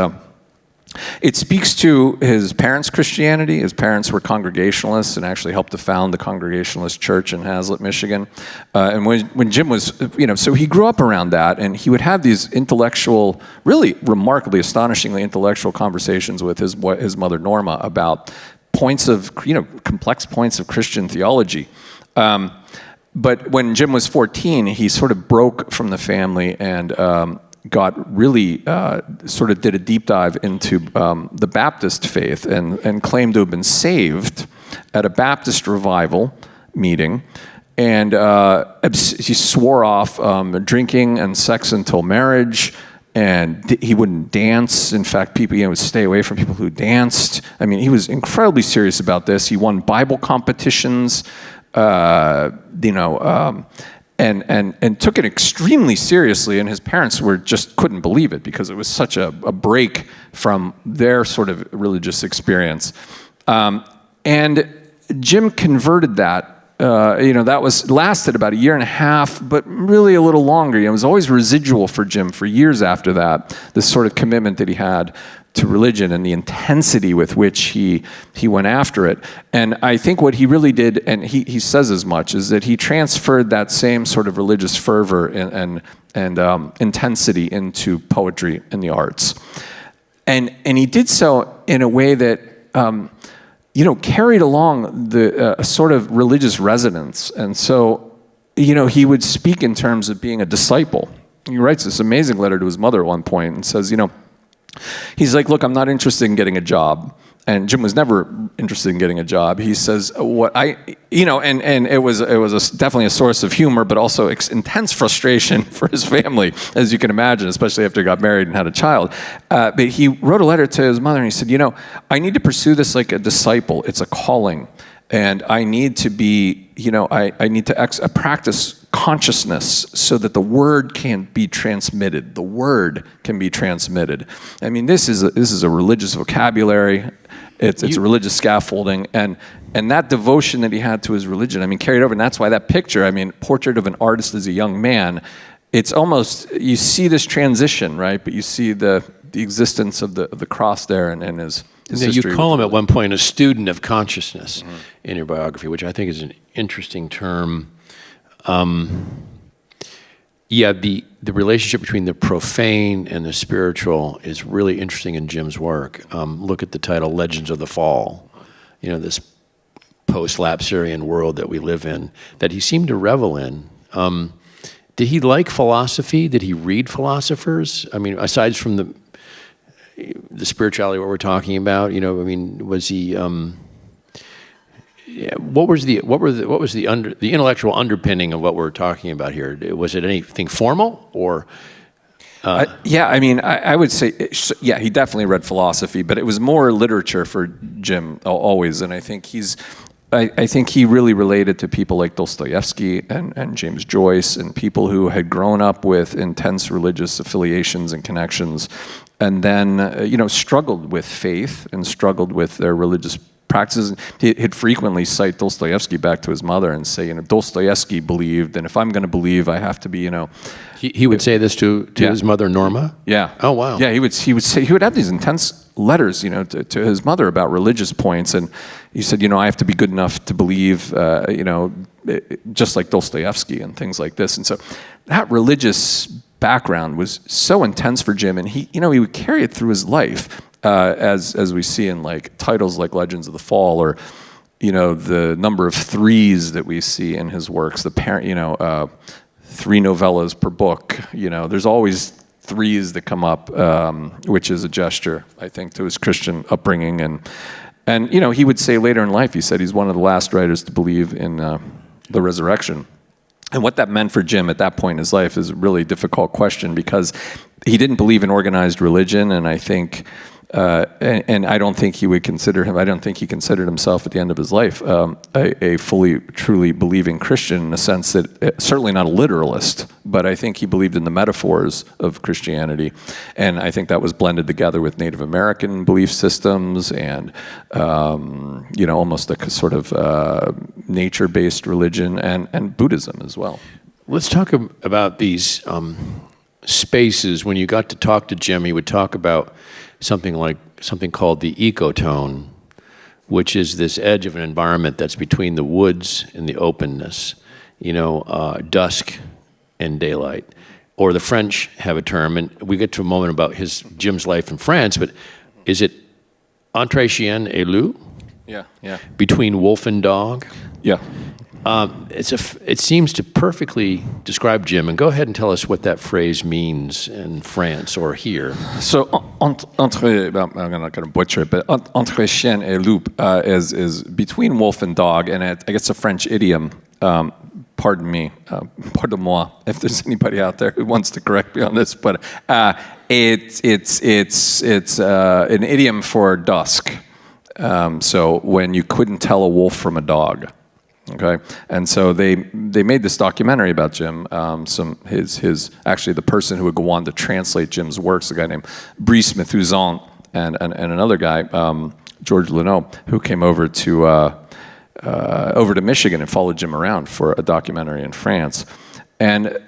it speaks to his parents' Christianity. His parents were Congregationalists and actually helped to found the Congregationalist Church in Hazlet, Michigan. And when Jim was, so he grew up around that, and he would have these intellectual, really remarkably, astonishingly intellectual conversations with his mother, Norma, about complex points of Christian theology. But when Jim was 14, he sort of broke from the family and got really sort of did a deep dive into the Baptist faith and claimed to have been saved at a Baptist revival meeting. And he swore off drinking and sex until marriage, and he wouldn't dance. In fact, people would stay away from people who danced. I mean, he was incredibly serious about this. He won Bible competitions, and took it extremely seriously, and his parents just couldn't believe it, because it was such a break from their sort of religious experience. And Jim converted that that lasted about a year and a half, but really a little longer. It was always residual for Jim for years after that, this sort of commitment that he had to religion and the intensity with which he went after it. And I think what he really did, and he says as much, is that he transferred that same sort of religious fervor and intensity into poetry and the arts. And he did so in a way that carried along a sort of religious resonance. And so, he would speak in terms of being a disciple. He writes this amazing letter to his mother at one point and says, he's like, look, I'm not interested in getting a job. And Jim was never interested in getting a job. He says, and it was definitely a source of humor, but also intense frustration for his family, as you can imagine, especially after he got married and had a child. But he wrote a letter to his mother and he said, I need to pursue this like a disciple. It's a calling. And I need to be, I need to practice consciousness so that the word can be transmitted. The word can be transmitted. I mean, this is a religious vocabulary. It's a religious scaffolding, and that devotion that he had to his religion, carried over. And that's why that picture, portrait of an artist as a young man, it's almost, you see this transition, right? But you see the existence of the cross there and his history. You call him at one point a student of consciousness in your biography, which I think is an interesting term. The relationship between the profane and the spiritual is really interesting in Jim's work. Look at the title, Legends of the Fall. This post-Lapsarian world that we live in, that he seemed to revel in. Did he like philosophy? Did he read philosophers? Aside from the spirituality, what we're talking about, was he? What was the intellectual underpinning of what we're talking about here? Was it anything formal or? I would say, he definitely read philosophy, but it was more literature for Jim always, and I think he really related to people like Dostoevsky and James Joyce and people who had grown up with intense religious affiliations and connections, and then struggled with faith and struggled with their religious practices. He'd frequently cite Dostoevsky back to his mother and say, Dostoevsky believed, and if I'm going to believe, I have to be, He would say this to his mother, Norma? Yeah. Oh, wow. Yeah, he would have these intense letters, to his mother about religious points, and he said, I have to be good enough to believe, just like Dostoevsky and things like this. And so that religious background was so intense for Jim, and he would carry it through his life. As we see in titles like Legends of the Fall, or the number of threes that we see in his works, 3 novellas per book. There's always threes that come up, which is a gesture, I think, to his Christian upbringing. And he would say later in life, he said he's one of the last writers to believe in the resurrection. And what that meant for Jim at that point in his life is a really difficult question, because he didn't believe in organized religion, and I think. And I don't think he considered himself at the end of his life a fully, truly believing Christian, in the sense that, certainly not a literalist, but I think he believed in the metaphors of Christianity. And I think that was blended together with Native American belief systems and, almost a sort of nature-based religion and Buddhism as well. Let's talk about these spaces. When you got to talk to Jim, he would talk about something called the ecotone, which is this edge of an environment that's between the woods and the openness, dusk and daylight. Or the French have a term, and we get to a moment about Jim's life in France, but is it entre chien et loup? Yeah. Between wolf and dog? Yeah. It seems to perfectly describe Jim, and go ahead and tell us what that phrase means in France or here. So, I'm not going to butcher it, but entre chien et loup is between wolf and dog, and I guess it's a French idiom. Pardon me, pardon-moi, if there's anybody out there who wants to correct me on this, but it's an idiom for dusk. So when you couldn't tell a wolf from a dog. Okay, and so they made this documentary about Jim. Actually the person who would go on to translate Jim's works, a guy named Brice Matthiessen, and another guy, George Leno, who came over to over to Michigan and followed Jim around for a documentary in France. And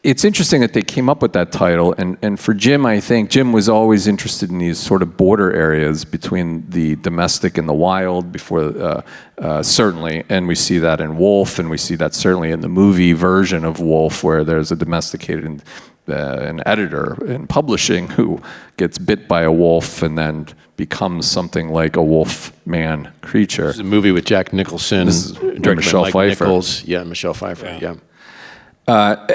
it's interesting that they came up with that title, and for Jim, I think Jim was always interested in these sort of border areas between the domestic and the wild before, certainly, and we see that in Wolf, and we see that certainly in the movie version of Wolf, where there's a domesticated an editor in publishing who gets bit by a wolf and then becomes something like a wolf man creature. This is a movie with Jack Nicholson, directed Michelle by Mike Pfeiffer. Nichols. Yeah, Michelle Pfeiffer, yeah.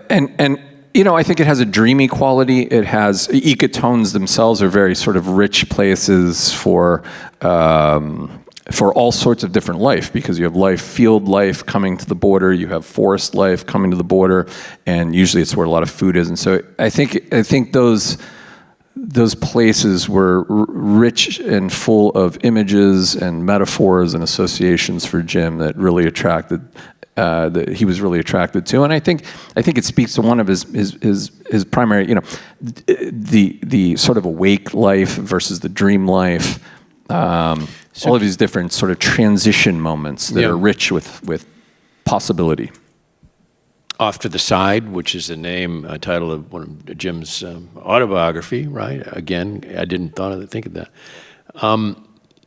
And you know, I think it has a dreamy quality. It has ecatones themselves are very sort of rich places for all sorts of different life, because you have field life coming to the border, you have forest life coming to the border, and usually it's where a lot of food is. And so I think those places were rich and full of images and metaphors and associations for Jim that really attracted. That he was really attracted to, and I think it speaks to one of his primary, you know, the sort of awake life versus the dream life, all of these different sort of transition moments that are rich with possibility. Off to the Side, which is the title of one of Jim's autobiography, right? Again, I didn't think of that.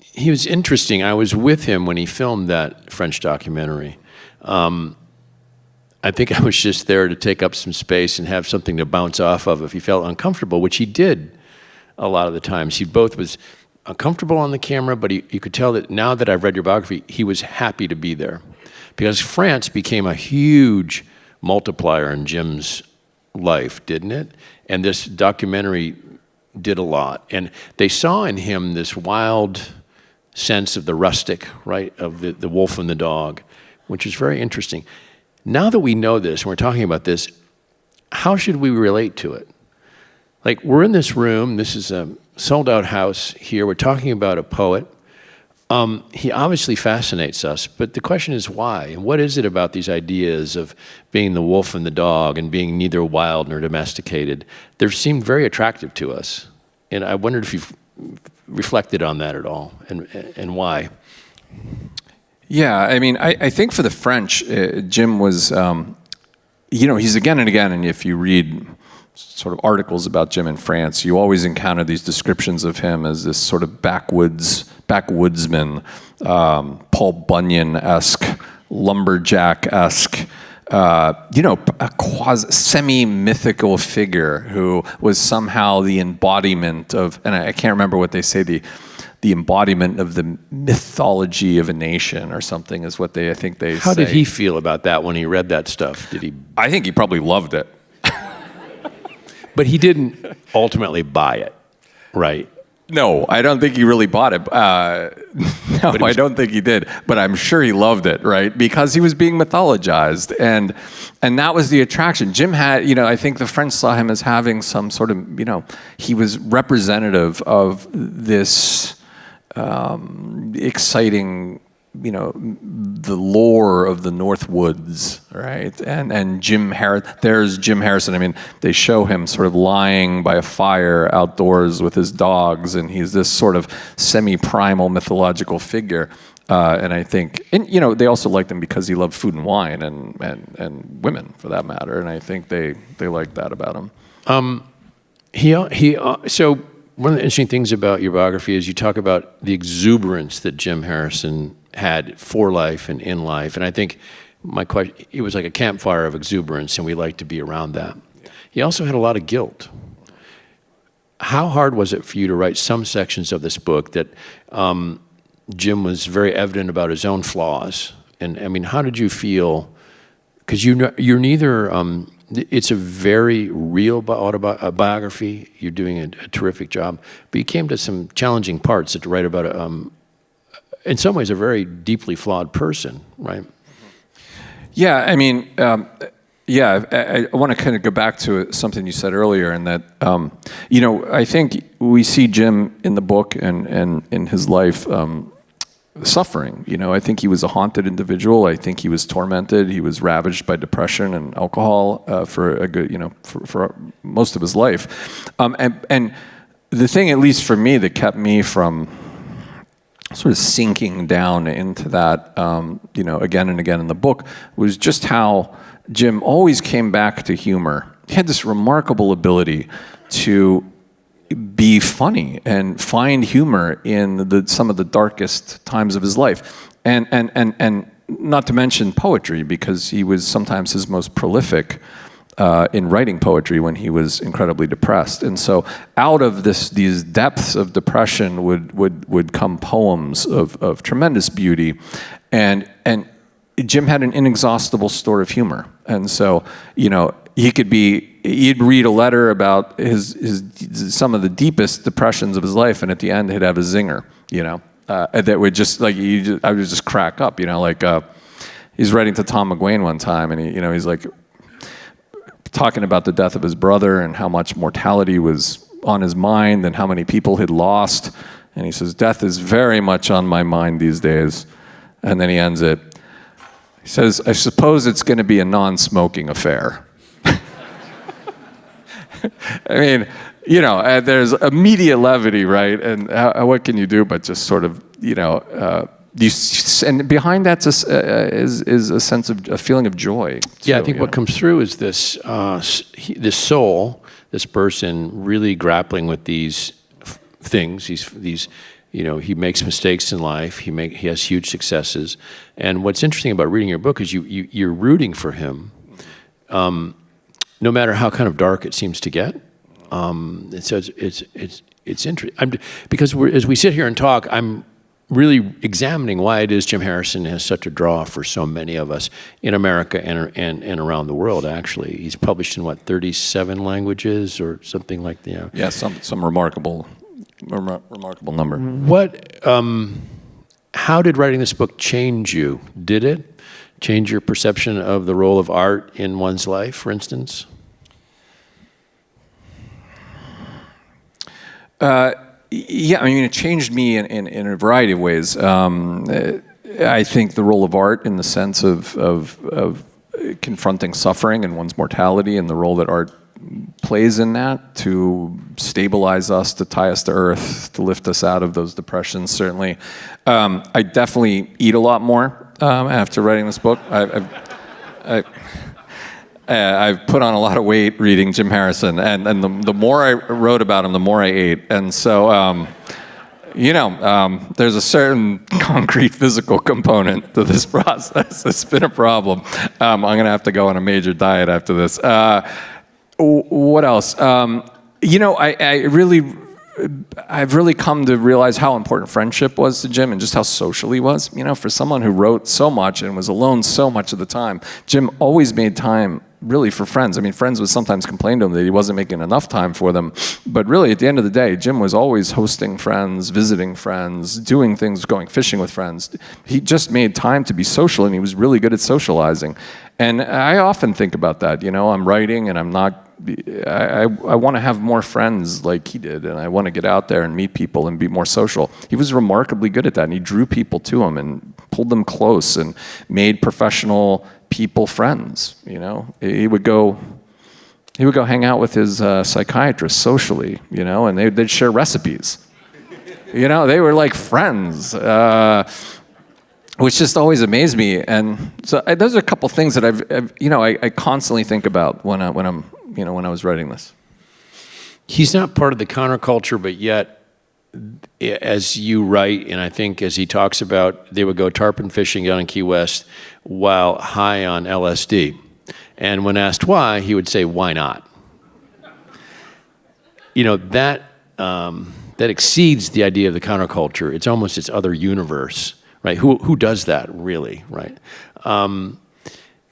He was interesting. I was with him when he filmed that French documentary. I think I was just there to take up some space and have something to bounce off of if he felt uncomfortable, which he did a lot of the times. He both was uncomfortable on the camera, but you could tell that now that I've read your biography, he was happy to be there. Because France became a huge multiplier in Jim's life, didn't it? And this documentary did a lot. And they saw in him this wild sense of the rustic, right, of the wolf and the dog, which is very interesting. Now that we know this, and we're talking about this, how should we relate to it? Like, we're in this room, this is a sold-out house here, we're talking about a poet. He obviously fascinates us, but the question is why? And what is it about these ideas of being the wolf and the dog and being neither wild nor domesticated? They seem very attractive to us. And I wondered if you've reflected on that at all, and why. Yeah, I mean, I think for the French, Jim was, you know, he's again and again, and if you read sort of articles about Jim in France, you always encounter these descriptions of him as this sort of backwoodsman, Paul Bunyan-esque, lumberjack-esque, you know, a semi-mythical figure who was somehow the embodiment of, and I can't remember what they say, the embodiment of the mythology of a nation or something is what I think they say. How did he feel about that when he read that stuff? I think he probably loved it. But he didn't ultimately buy it, right? No, I don't think he really bought it. I don't think he did. But I'm sure he loved it, right? Because he was being mythologized, and that was the attraction. Jim had, you know, I think the French saw him as having some sort of, you know, he was representative of this exciting, you know, the lore of the North Woods, right? And there's Jim Harrison. I mean, they show him sort of lying by a fire outdoors with his dogs, and he's this sort of semi-primal mythological figure. And I think, and you know, they also liked him because he loved food and wine and women, for that matter. And I think they liked that about him. So one of the interesting things about your biography is you talk about the exuberance that Jim Harrison had for life and in life. And I think my question, it was like a campfire of exuberance, and we like to be around that. He also had a lot of guilt. How hard was it for you to write some sections of this book that Jim was very evident about his own flaws? And I mean, how did you feel? Because you're neither, it's a very real biography. You're doing a terrific job, but you came to some challenging parts to write about in some ways, a very deeply flawed person, right? Yeah, I mean, I want to kind of go back to something you said earlier, and that, you know, I think we see Jim in the book and in his life suffering. You know, I think he was a haunted individual. I think he was tormented. He was ravaged by depression and alcohol for a good, you know, for most of his life. And the thing, at least for me, that kept me from sort of sinking down into that, again and again in the book, was just how Jim always came back to humor. He had this remarkable ability to be funny and find humor in some of the darkest times of his life. And not to mention poetry, because he was sometimes his most prolific in writing poetry when he was incredibly depressed. And so out of these depths of depression would come poems of tremendous beauty. And Jim had an inexhaustible store of humor. And so, he'd read a letter about some of the deepest depressions of his life, and at the end he'd have a zinger, that would just I would just crack up, he's writing to Tom McGuane one time, and he's like talking about the death of his brother and how much mortality was on his mind and how many people he'd lost, and he says, "Death is very much on my mind these days," and then he ends it. He says, "I suppose it's going to be a non-smoking affair." I mean, there's immediate levity, right? And what can you do but just sort of, and behind that is a sense of a feeling of joy. Yeah, I think what comes through is this soul, this person really grappling with these things. He makes mistakes in life. He has huge successes. And what's interesting about reading your book is you're rooting for him. No matter how kind of dark it seems to get, it's interesting. Because as we sit here and talk, I'm really examining why it is Jim Harrison has such a draw for so many of us in America and around the world. Actually, he's published in 37 languages or something like that. Yeah, some remarkable number. How did writing this book change you? Did it change your perception of the role of art in one's life, for instance? Yeah, I mean, it changed me in a variety of ways. I think the role of art in the sense of confronting suffering and one's mortality, and the role that art plays in that to stabilize us, to tie us to earth, to lift us out of those depressions, certainly. I definitely eat a lot more after writing this book. I've put on a lot of weight reading Jim Harrison, and the more I wrote about him, the more I ate. And so, there's a certain concrete physical component to this process. It's been a problem. I'm going to have to go on a major diet after this. What else? I've really come to realize how important friendship was to Jim and just how social he was. For someone who wrote so much and was alone so much of the time, Jim always made time really for friends. I mean, friends would sometimes complain to him that he wasn't making enough time for them. But really, at the end of the day, Jim was always hosting friends, visiting friends, doing things, going fishing with friends. He just made time to be social, and he was really good at socializing. And I often think about that. I'm writing, and I want to have more friends like he did, and I want to get out there and meet people and be more social. He was remarkably good at that, and he drew people to him and pulled them close and made professional people friends. He would go hang out with his psychiatrist socially, and they'd share recipes. They were like friends, which just always amazed me. And so those are a couple things that I constantly think about when I was writing this. He's not part of the counterculture, but yet, as you write, and I think as he talks about, they would go tarpon fishing down in Key West while high on LSD. And when asked why, he would say, "Why not?" That exceeds the idea of the counterculture. It's almost its other universe, right? Who does that, really, right?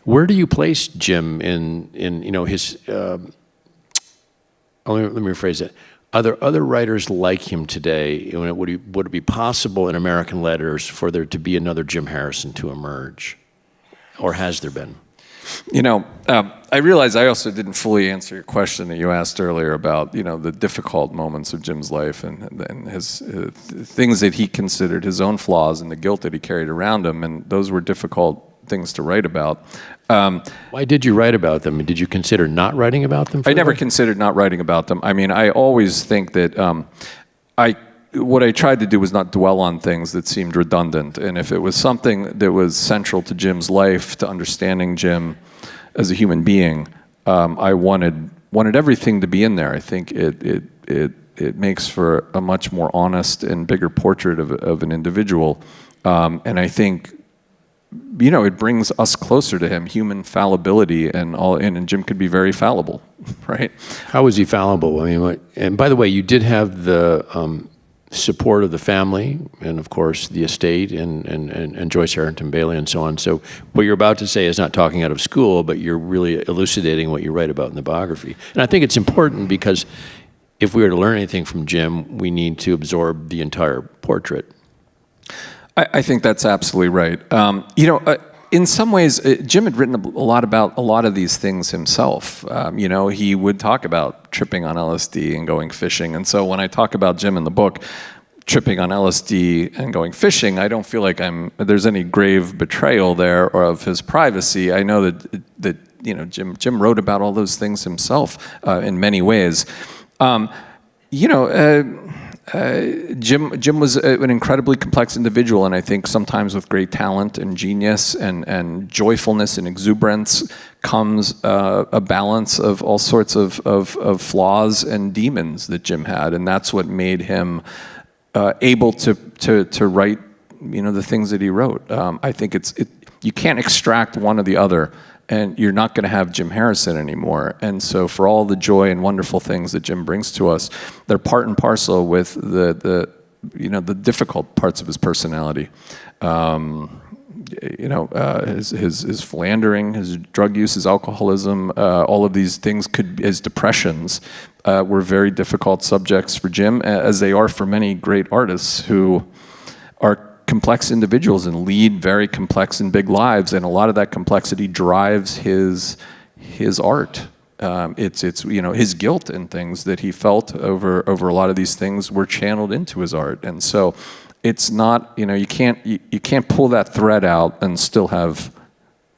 Where do you place Jim in his? Let me rephrase it. Are there other writers like him today? Would it be possible in American letters for there to be another Jim Harrison to emerge, or has there been? I realize I also didn't fully answer your question that you asked earlier about the difficult moments of Jim's life and his things that he considered his own flaws and the guilt that he carried around him, and those were difficult things to write about. Why did you write about them? Did you consider not writing about them? I never considered not writing about them. I mean, I always think that what I tried to do was not dwell on things that seemed redundant. And if it was something that was central to Jim's life, to understanding Jim as a human being, I wanted everything to be in there. I think it makes for a much more honest and bigger portrait of an individual. And I think, it brings us closer to him, human fallibility and all, and Jim could be very fallible, right? How was he fallible? I mean, and by the way, you did have the support of the family and, of course, the estate and Joyce Harrington Bailey and so on. So what you're about to say is not talking out of school, but you're really elucidating what you write about in the biography. And I think it's important because if we were to learn anything from Jim, we need to absorb the entire portrait. I think that's absolutely right. In some ways, Jim had written a lot about a lot of these things himself. He would talk about tripping on LSD and going fishing. And so when I talk about Jim in the book, tripping on LSD and going fishing, I don't feel like there's any grave betrayal there or of his privacy. I know that Jim wrote about all those things himself in many ways. Jim was an incredibly complex individual, and I think sometimes with great talent and genius and joyfulness and exuberance comes a balance of all sorts of flaws and demons that Jim had, and that's what made him able to write the things that he wrote. I think you can't extract one or the other, and you're not going to have Jim Harrison anymore. And so for all the joy and wonderful things that Jim brings to us, they're part and parcel with the difficult parts of his personality. His philandering, his drug use, his alcoholism, all of these things his depressions, were very difficult subjects for Jim, as they are for many great artists who are complex individuals and lead very complex and big lives, and a lot of that complexity drives his art. It's his guilt and things that he felt over a lot of these things were channeled into his art, and so it's not you can't pull that thread out and still have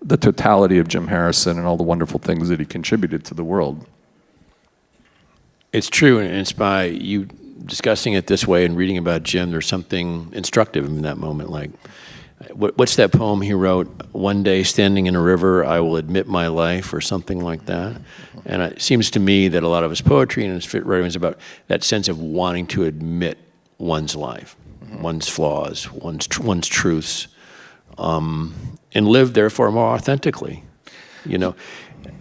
the totality of Jim Harrison and all the wonderful things that he contributed to the world. It's true, and it's by you discussing it this way and reading about Jim, there's something instructive in that moment. Like, what's that poem he wrote? One day standing in a river, I will admit my life, or something like that. And it seems to me that a lot of his poetry and his writing is about that sense of wanting to admit one's life, one's flaws, one's truths, and live therefore more authentically.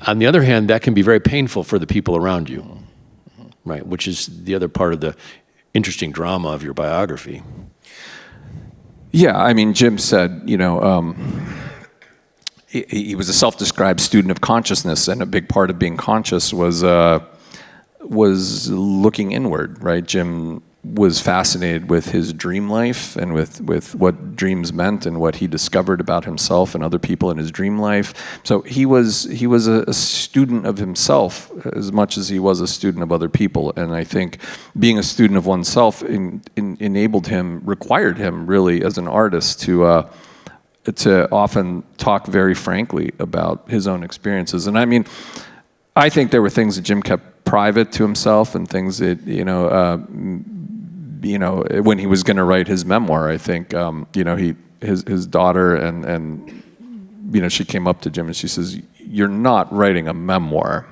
On the other hand, that can be very painful for the people around you. Right, which is the other part of the interesting drama of your biography. Yeah, I mean, Jim said, he was a self-described student of consciousness, and a big part of being conscious was looking inward, right? Jim was fascinated with his dream life and with what dreams meant and what he discovered about himself and other people in his dream life. So he was a student of himself as much as he was a student of other people. And I think being a student of oneself required him really as an artist to often talk very frankly about his own experiences. And I mean, I think there were things that Jim kept private to himself and things that, when he was going to write his memoir, I think, his daughter and she came up to Jim and she says, "You're not writing a memoir."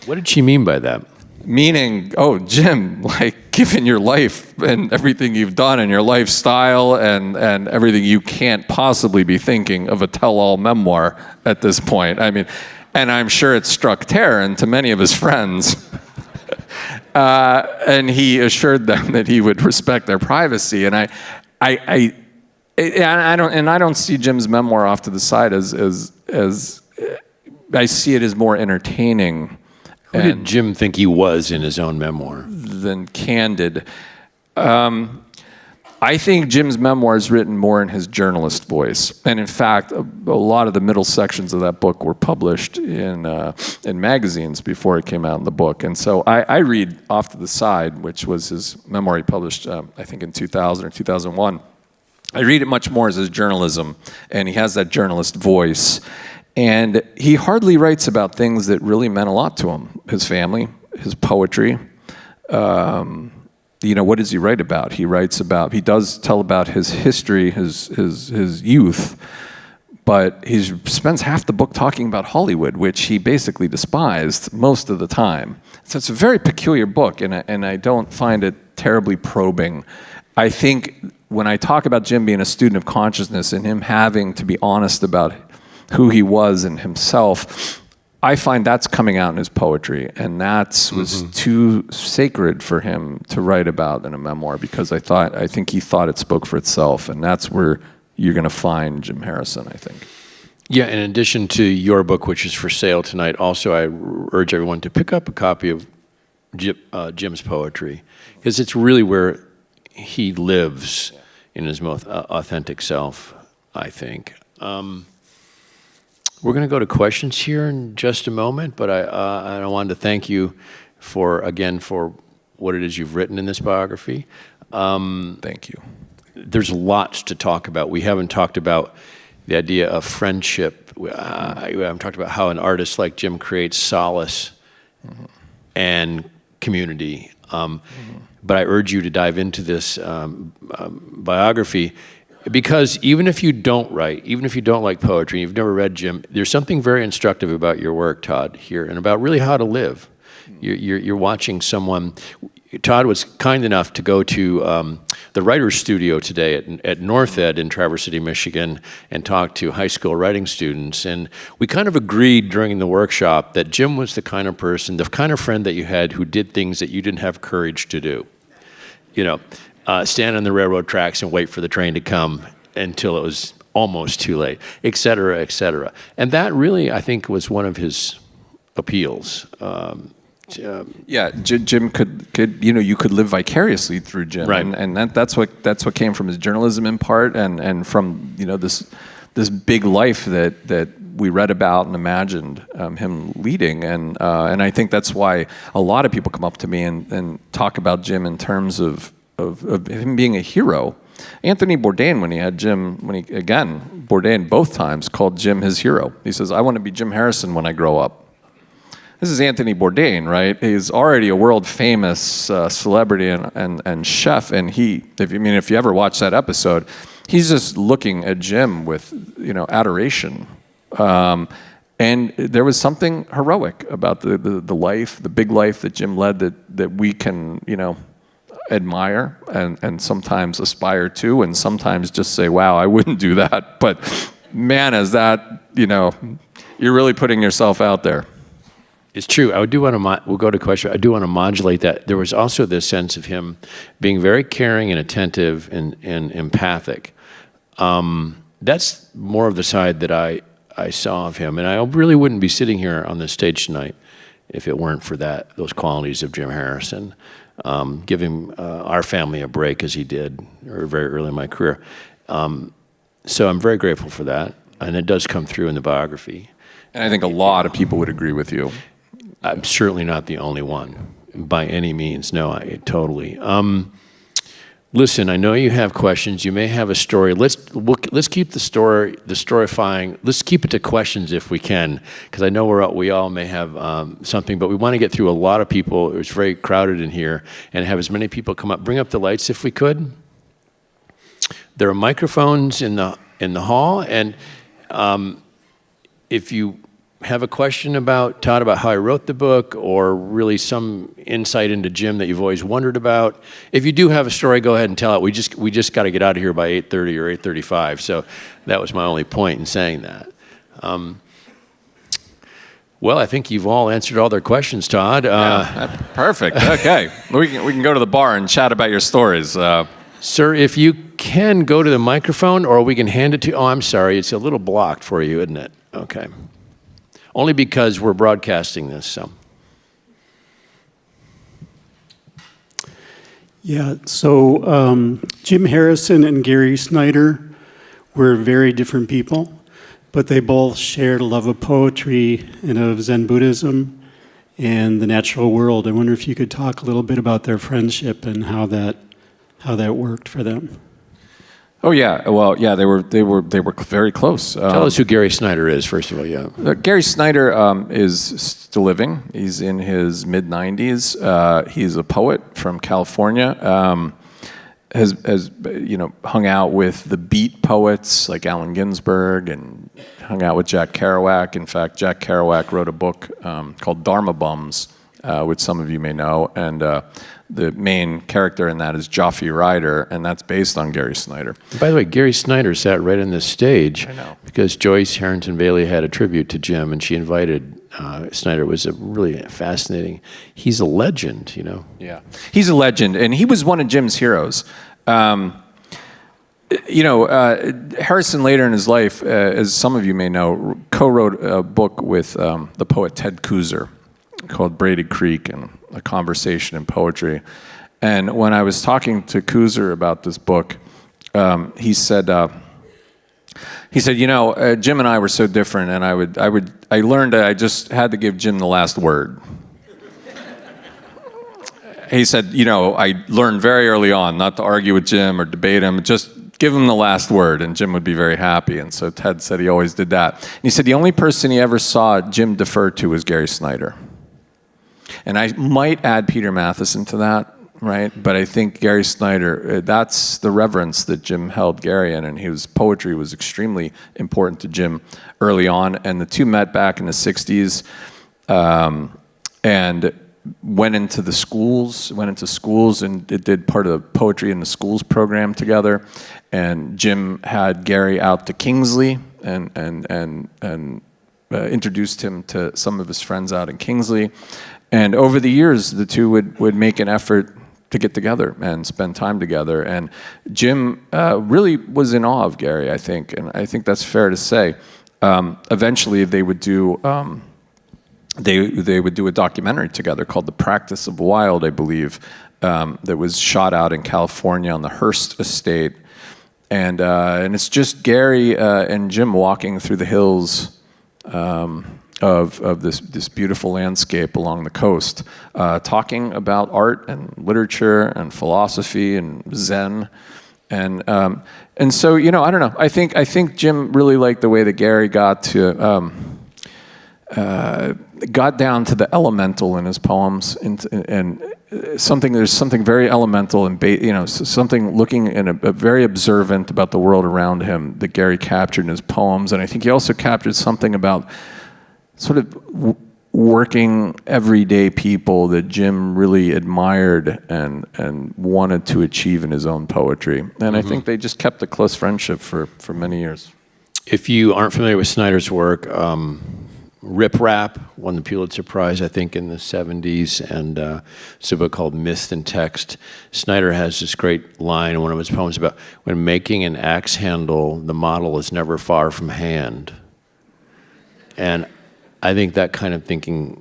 What did she mean by that? Meaning, oh, Jim, like, given your life and everything you've done and your lifestyle and everything, you can't possibly be thinking of a tell-all memoir at this point. I mean, and I'm sure it struck terror to many of his friends. And he assured them that he would respect their privacy. And I don't see Jim's memoir off to the side as I see it as more entertaining. Who did Jim think he was in his own memoir? Than candid. I think Jim's memoir is written more in his journalist voice. And in fact, a lot of the middle sections of that book were published in magazines before it came out in the book. And so I read Off to the Side, which was his memoir he published, I think in 2000 or 2001. I read it much more as his journalism, and he has that journalist voice. And he hardly writes about things that really meant a lot to him. His family, his poetry, what does he write about? He does tell about his history, his youth, but he spends half the book talking about Hollywood, which he basically despised most of the time. So it's a very peculiar book, and I don't find it terribly probing. I think when I talk about Jim being a student of consciousness and him having to be honest about who he was and himself, I find that's coming out in his poetry, and that was too sacred for him to write about in a memoir, because I think he thought it spoke for itself, and that's where you're going to find Jim Harrison, I think. Yeah, in addition to your book, which is for sale tonight, also I urge everyone to pick up a copy of Jim's poetry, because it's really where he lives in his most authentic self, I think. We're going to go to questions here in just a moment, but I wanted to thank you for what it is you've written in this biography. Thank you. There's lots to talk about. We haven't talked about the idea of friendship. We haven't talked about how an artist like Jim creates solace and community. But I urge you to dive into this biography, because even if you don't write, even if you don't like poetry, you've never read Jim, there's something very instructive about your work, Todd, here, and about really how to live. You're watching someone. Todd was kind enough to go to the writer's studio today at North Ed in Traverse City, Michigan, and talk to high school writing students. And we kind of agreed during the workshop that Jim was the kind of person, the kind of friend that you had who did things that you didn't have courage to do. Stand on the railroad tracks and wait for the train to come until it was almost too late, et cetera, et cetera. And that really, I think, was one of his appeals. Jim could you could live vicariously through Jim, right. and that's what came from his journalism in part, and from this big life that we read about and imagined him leading, and I think that's why a lot of people come up to me and talk about Jim in terms of him being a hero. Anthony Bourdain, Bourdain both times called Jim his hero. He says, "I want to be Jim Harrison when I grow up." This is Anthony Bourdain, right? He's already a world-famous celebrity and chef, and if you ever watch that episode, he's just looking at Jim with adoration. And there was something heroic about the life, the big life that Jim led that we can admire and sometimes aspire to, and sometimes just say, "Wow, I wouldn't do that." But man, is that you're really putting yourself out there. It's true. We'll go to question. I do want to modulate that. There was also this sense of him being very caring and attentive and empathic. That's more of the side that I saw of him. And I really wouldn't be sitting here on this stage tonight if it weren't for those qualities of Jim Harrison. Giving our family a break as he did very early in my career. So I'm very grateful for that. And it does come through in the biography. And I think a lot of people would agree with you. I'm certainly not the only one, by any means. No, I totally. Listen, I know you have questions. You may have a story. Let's keep the storyfying. Let's keep it to questions if we can, because I know we all may have something, but we want to get through a lot of people. It's very crowded in here, and have as many people come up. Bring up the lights if we could. There are microphones in the hall, and if you have a question about Todd, about how I wrote the book, or really some insight into Jim that you've always wondered about, if you do have a story, go ahead and tell it. We just got to get out of here by 8:30 or 8:35. So that was my only point in saying that. Well, I think you've all answered all their questions, Todd. Perfect. Okay, we can go to the bar and chat about your stories. Sir, if you can go to the microphone, or we can hand it to. Oh, I'm sorry, it's a little blocked for you, isn't it? Okay. Only because we're broadcasting this, so. Yeah, so Jim Harrison and Gary Snyder were very different people, but they both shared a love of poetry and of Zen Buddhism and the natural world. I wonder if you could talk a little bit about their friendship and how that worked for them. Oh yeah, well yeah, they were very close. Tell us who Gary Snyder is, first of all. Yeah, Gary Snyder is still living. He's in his mid-90s. He's a poet from California. Has hung out with the beat poets like Allen Ginsberg and hung out with Jack Kerouac. In fact, Jack Kerouac wrote a book called Dharma Bums, which some of you may know, and the main character in that is Joffrey Ryder, and that's based on Gary Snyder. By the way, Gary Snyder sat right on this stage because Joyce Harrington Bailey had a tribute to Jim, and she invited Snyder. It was a really fascinating. He's a legend, Yeah, he's a legend, and he was one of Jim's heroes. Harrison later in his life, as some of you may know, co-wrote a book with the poet Ted Kooser called Braided Creek and a Conversation in Poetry. And when I was talking to Kooser about this book, he said, Jim and I were so different, and I learned that I just had to give Jim the last word. He said, I learned very early on not to argue with Jim or debate him, just give him the last word, and Jim would be very happy. And so Ted said he always did that. And he said the only person he ever saw Jim defer to was Gary Snyder. And I might add Peter Matthiessen to that, right? But I think Gary Snyder, that's the reverence that Jim held Gary in, and his poetry was extremely important to Jim early on. And the two met back in the 60s and went into schools and did part of the Poetry in the Schools program together. And Jim had Gary out to Kingsley and introduced him to some of his friends out in Kingsley. And over the years, the two would make an effort to get together and spend time together. And Jim really was in awe of Gary, I think, and I think that's fair to say. Eventually, they would do a documentary together called The Practice of Wild, I believe, that was shot out in California on the Hearst estate. And it's just Gary and Jim walking through the hills of this beautiful landscape along the coast, talking about art and literature and philosophy and Zen. And so, I don't know. I think Jim really liked the way that Gary got down to the elemental in his poems, and there's something very elemental and something looking in a very observant about the world around him that Gary captured in his poems. And I think he also captured something about sort of working everyday people that Jim really admired and wanted to achieve in his own poetry. And I think they just kept a close friendship for many years. If you aren't familiar with Snyder's work, Rip Rap won the Pulitzer Prize, I think, in the 70s, and it's a book called Myth and Text. Snyder has this great line in one of his poems about when making an axe handle, the model is never far from hand. And I think that kind of thinking,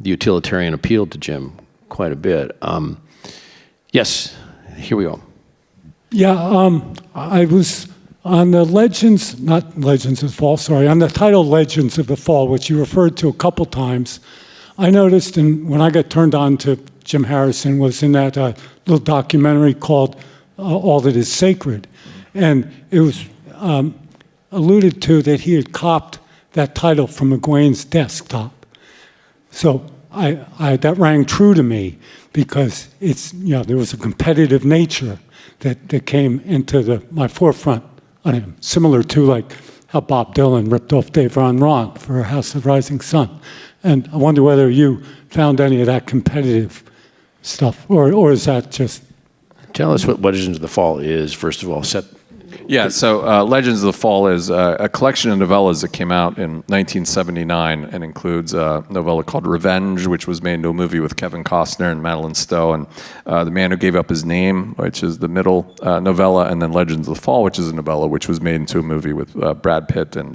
the utilitarian appealed to Jim quite a bit. Yes, here we go. Yeah, I was on the not Legends of the Fall, sorry, on the title Legends of the Fall, which you referred to a couple times. I noticed, and when I got turned on to Jim Harrison, was in that little documentary called All That Is Sacred. And it was alluded to that he had copped that title from McGuane's desktop. So that rang true to me because there was a competitive nature that came into my forefront on him, similar to like how Bob Dylan ripped off Dave Ron Ron for House of Rising Sun. And I wonder whether you found any of that competitive stuff, or is that just... Tell us what Legends of the Fall is, first of all. Yeah, so Legends of the Fall is a collection of novellas that came out in 1979 and includes a novella called Revenge, which was made into a movie with Kevin Costner and Madeline Stowe, and The Man Who Gave Up His Name, which is the middle novella, and then Legends of the Fall, which is a novella which was made into a movie with Brad Pitt and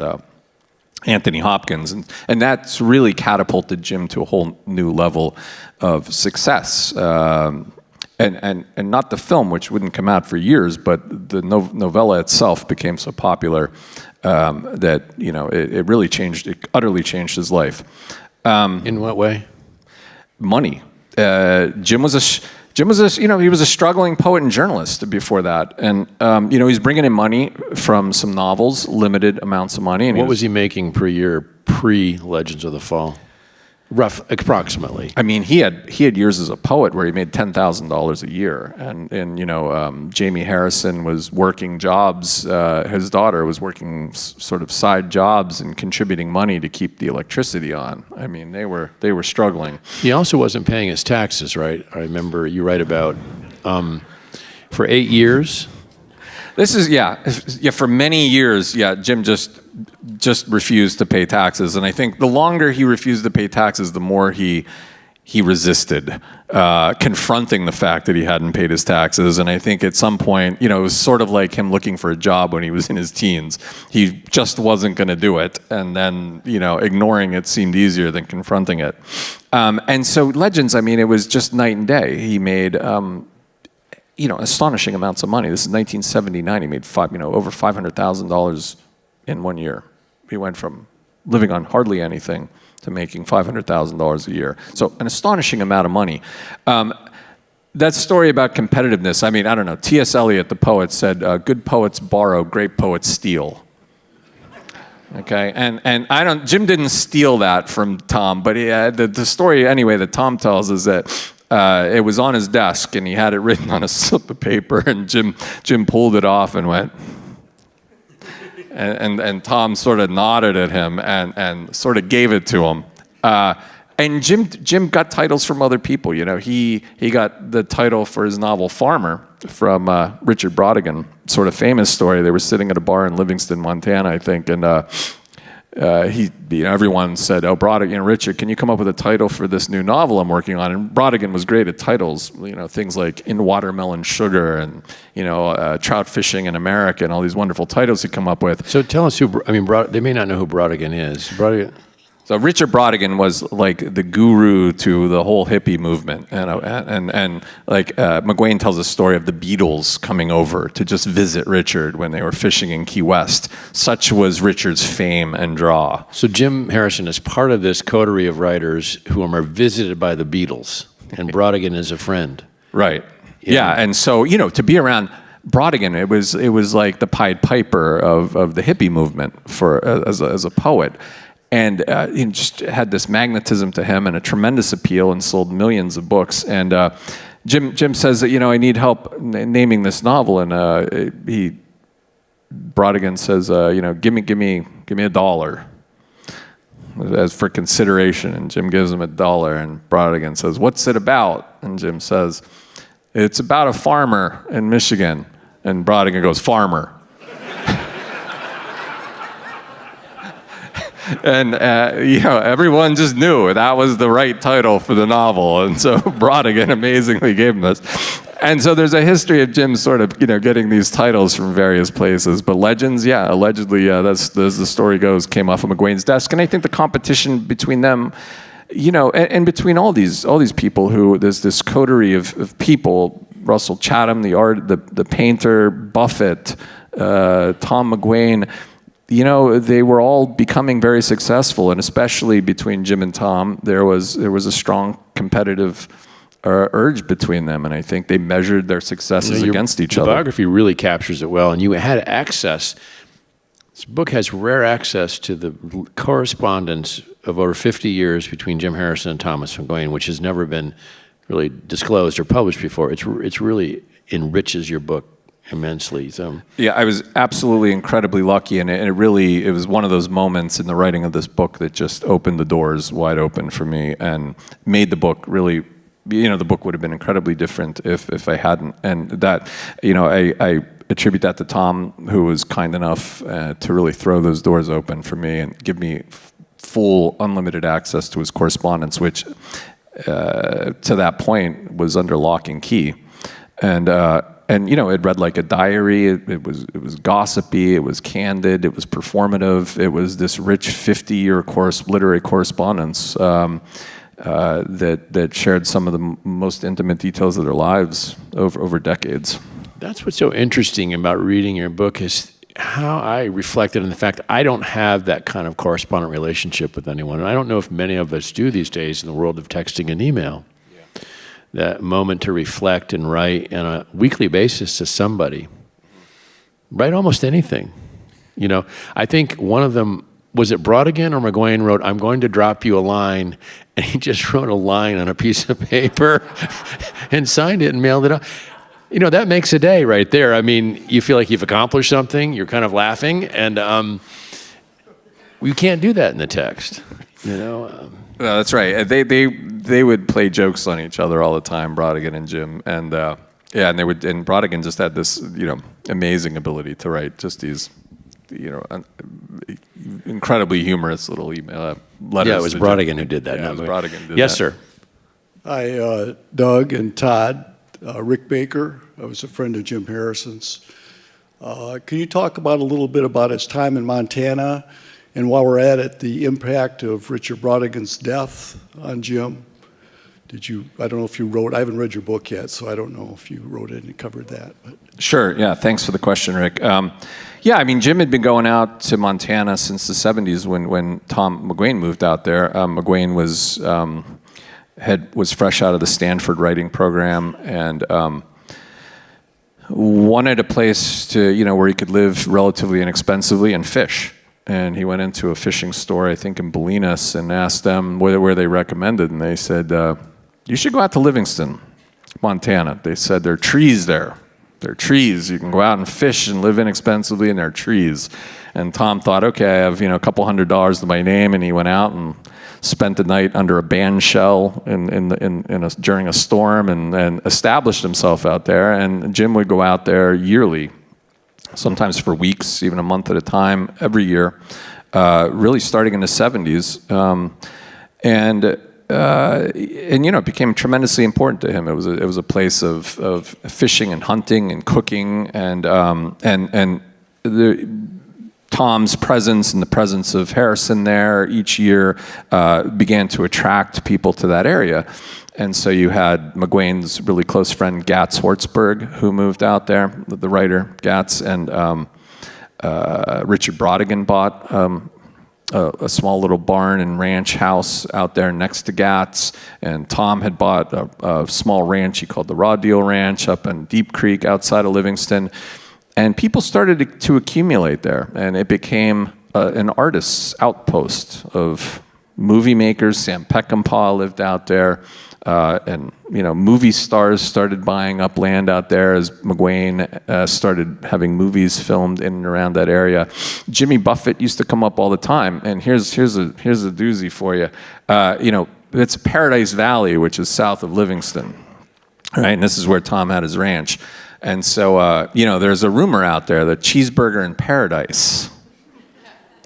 Anthony Hopkins. And that's really catapulted Jim to a whole new level of success. And not the film, which wouldn't come out for years, but the novella itself became so popular that it really utterly changed his life. In what way? Money. Jim was Jim was he was a struggling poet and journalist before that, and he's bringing in money from some novels, limited amounts of money. And what was he making per year pre-Legends of the Fall? Rough, approximately. I mean, he had years as a poet where he made $10,000 a year, and Jamie Harrison was working jobs. His daughter was working sort of side jobs and contributing money to keep the electricity on. I mean, they were struggling. He also wasn't paying his taxes, right? I remember you write about for 8 years. This is for many years. Yeah, Jim just refused to pay taxes, and I think the longer he refused to pay taxes, the more he resisted confronting the fact that he hadn't paid his taxes. And I think at some point, it was sort of like him looking for a job when he was in his teens. He just wasn't going to do it, and then ignoring it seemed easier than confronting it. And so Legends, I mean, it was just night and day. He made astonishing amounts of money. This is 1979. He made over $500,000 in 1 year. He went from living on hardly anything to making $500,000 a year. So an astonishing amount of money. That story about competitiveness, I mean, I don't know. T.S. Eliot, the poet, said, good poets borrow, great poets steal. Okay, and Jim didn't steal that from Tom, but the story anyway that Tom tells is that it was on his desk and he had it written on a slip of paper, and Jim pulled it off and went, and Tom sort of nodded at him and sort of gave it to him. And Jim got titles from other people. He got the title for his novel Farmer from Richard Brautigan. Sort of famous story. They were sitting at a bar in Livingston, Montana, I think, and everyone said, "Oh, Brautigan, Richard, can you come up with a title for this new novel I'm working on?" And Brautigan was great at titles, things like In Watermelon Sugar and Trout Fishing in America and all these wonderful titles he'd come up with. So tell us they may not know who Brautigan is. So Richard Brautigan was like the guru to the whole hippie movement, and McGuane tells a story of the Beatles coming over to just visit Richard when they were fishing in Key West. Such was Richard's fame and draw. So Jim Harrison is part of this coterie of writers who are visited by the Beatles, and Brautigan is a friend. Right. Yeah, and so to be around Brautigan, it was like the Pied Piper of the hippie movement as a poet. And he just had this magnetism to him and a tremendous appeal, and sold millions of books. And Jim says that I need help naming this novel, and Brautigan says give me $1 as for consideration, and Jim gives him $1, and Brautigan says, "What's it about?" And Jim says, "It's about a farmer in Michigan," and Brautigan goes, "Farmer." And everyone just knew that was the right title for the novel, and so Brautigan amazingly gave him this. And so there's a history of Jim sort of getting these titles from various places. But Legends, allegedly, that's as the story goes, came off of McGuane's desk. And I think the competition between them, and between all these people who there's this coterie of people: Russell Chatham, the painter, Buffett, Tom McGuane. They were all becoming very successful, and especially between Jim and Tom, there was a strong competitive urge between them, and I think they measured their successes against each other. The biography really captures it well, and you had access. This book has rare access to the correspondence of over 50 years between Jim Harrison and Thomas McGuane, which has never been really disclosed or published before. It's really enriches your book immensely. So yeah, I was absolutely incredibly lucky, and it was one of those moments in the writing of this book that just opened the doors wide open for me and made the book really. The book would have been incredibly different if I hadn't, and that I attribute that to Tom, who was kind enough to really throw those doors open for me and give me full unlimited access to his correspondence, which to that point was under lock and key, and it read like a diary. It was gossipy. It was candid. It was performative. It was this rich 50-year literary correspondence that shared some of the most intimate details of their lives over decades. That's what's so interesting about reading your book is how I reflected on the fact I don't have that kind of correspondent relationship with anyone, and I don't know if many of us do these days in the world of texting and email. that moment to reflect and write on a weekly basis to somebody. Write almost anything. You know, I think one of them, was it Brodigan or McGuane wrote, "I'm going to drop you a line," and he just wrote a line on a piece of paper and signed it and mailed it out. You know, that makes a day right there. I mean, you feel like you've accomplished something, you're kind of laughing, and you can't do that in the text, you know? No, that's right. They would play jokes on each other all the time, Brodigan and Jim, and yeah, and Brodigan just had this, you know, amazing ability to write just these, you know, incredibly humorous little email letters. Yeah, it was Brodigan who did that. Yeah, it was Brodigan who did yes, that. sir. Hi, Doug and Todd. Rick Baker. I was a friend of Jim Harrison's. Can you talk about a little bit about his time in Montana, and while we're at it, the impact of Richard Brodigan's death on Jim? I don't know if you wrote, I haven't read your book yet, so I don't know if you wrote it and covered that. But. Sure, yeah, thanks for the question, Rick. Yeah, I mean, Jim had been going out to Montana since the 70s when Tom McGuane moved out there. McGuane was fresh out of the Stanford writing program and wanted a place to, you know, where he could live relatively inexpensively and fish. And he went into a fishing store, I think in Bolinas, and asked them where they recommended, and they said, you should go out to Livingston, Montana. They said, there are trees there. There are trees. You can go out and fish and live inexpensively, and there are trees. And Tom thought, okay, I have, you know, a couple $100 to my name, and he went out and spent the night under a band shell during a storm and established himself out there. And Jim would go out there yearly, sometimes for weeks, even a month at a time, every year, really starting in the 70s. And you know, it became tremendously important to him. It was a place of fishing and hunting and cooking Tom's presence and the presence of Harrison there each year began to attract people to that area. And so you had McGuane's really close friend, Gatz Hortzberg, who moved out there, the writer, Gatz, and Richard Brodigan bought a small little barn and ranch house out there next to Gatz, and Tom had bought a small ranch he called the Raw Deal Ranch up in Deep Creek outside of Livingston. And people started to accumulate there, and it became an artist's outpost of movie makers. Sam Peckinpah lived out there, and you know, movie stars started buying up land out there as McGuane started having movies filmed in and around that area. Jimmy Buffett used to come up all the time, and here's a doozy for you. You know, it's Paradise Valley, which is south of Livingston, right? And this is where Tom had his ranch. And so, you know, there's a rumor out there that Cheeseburger in Paradise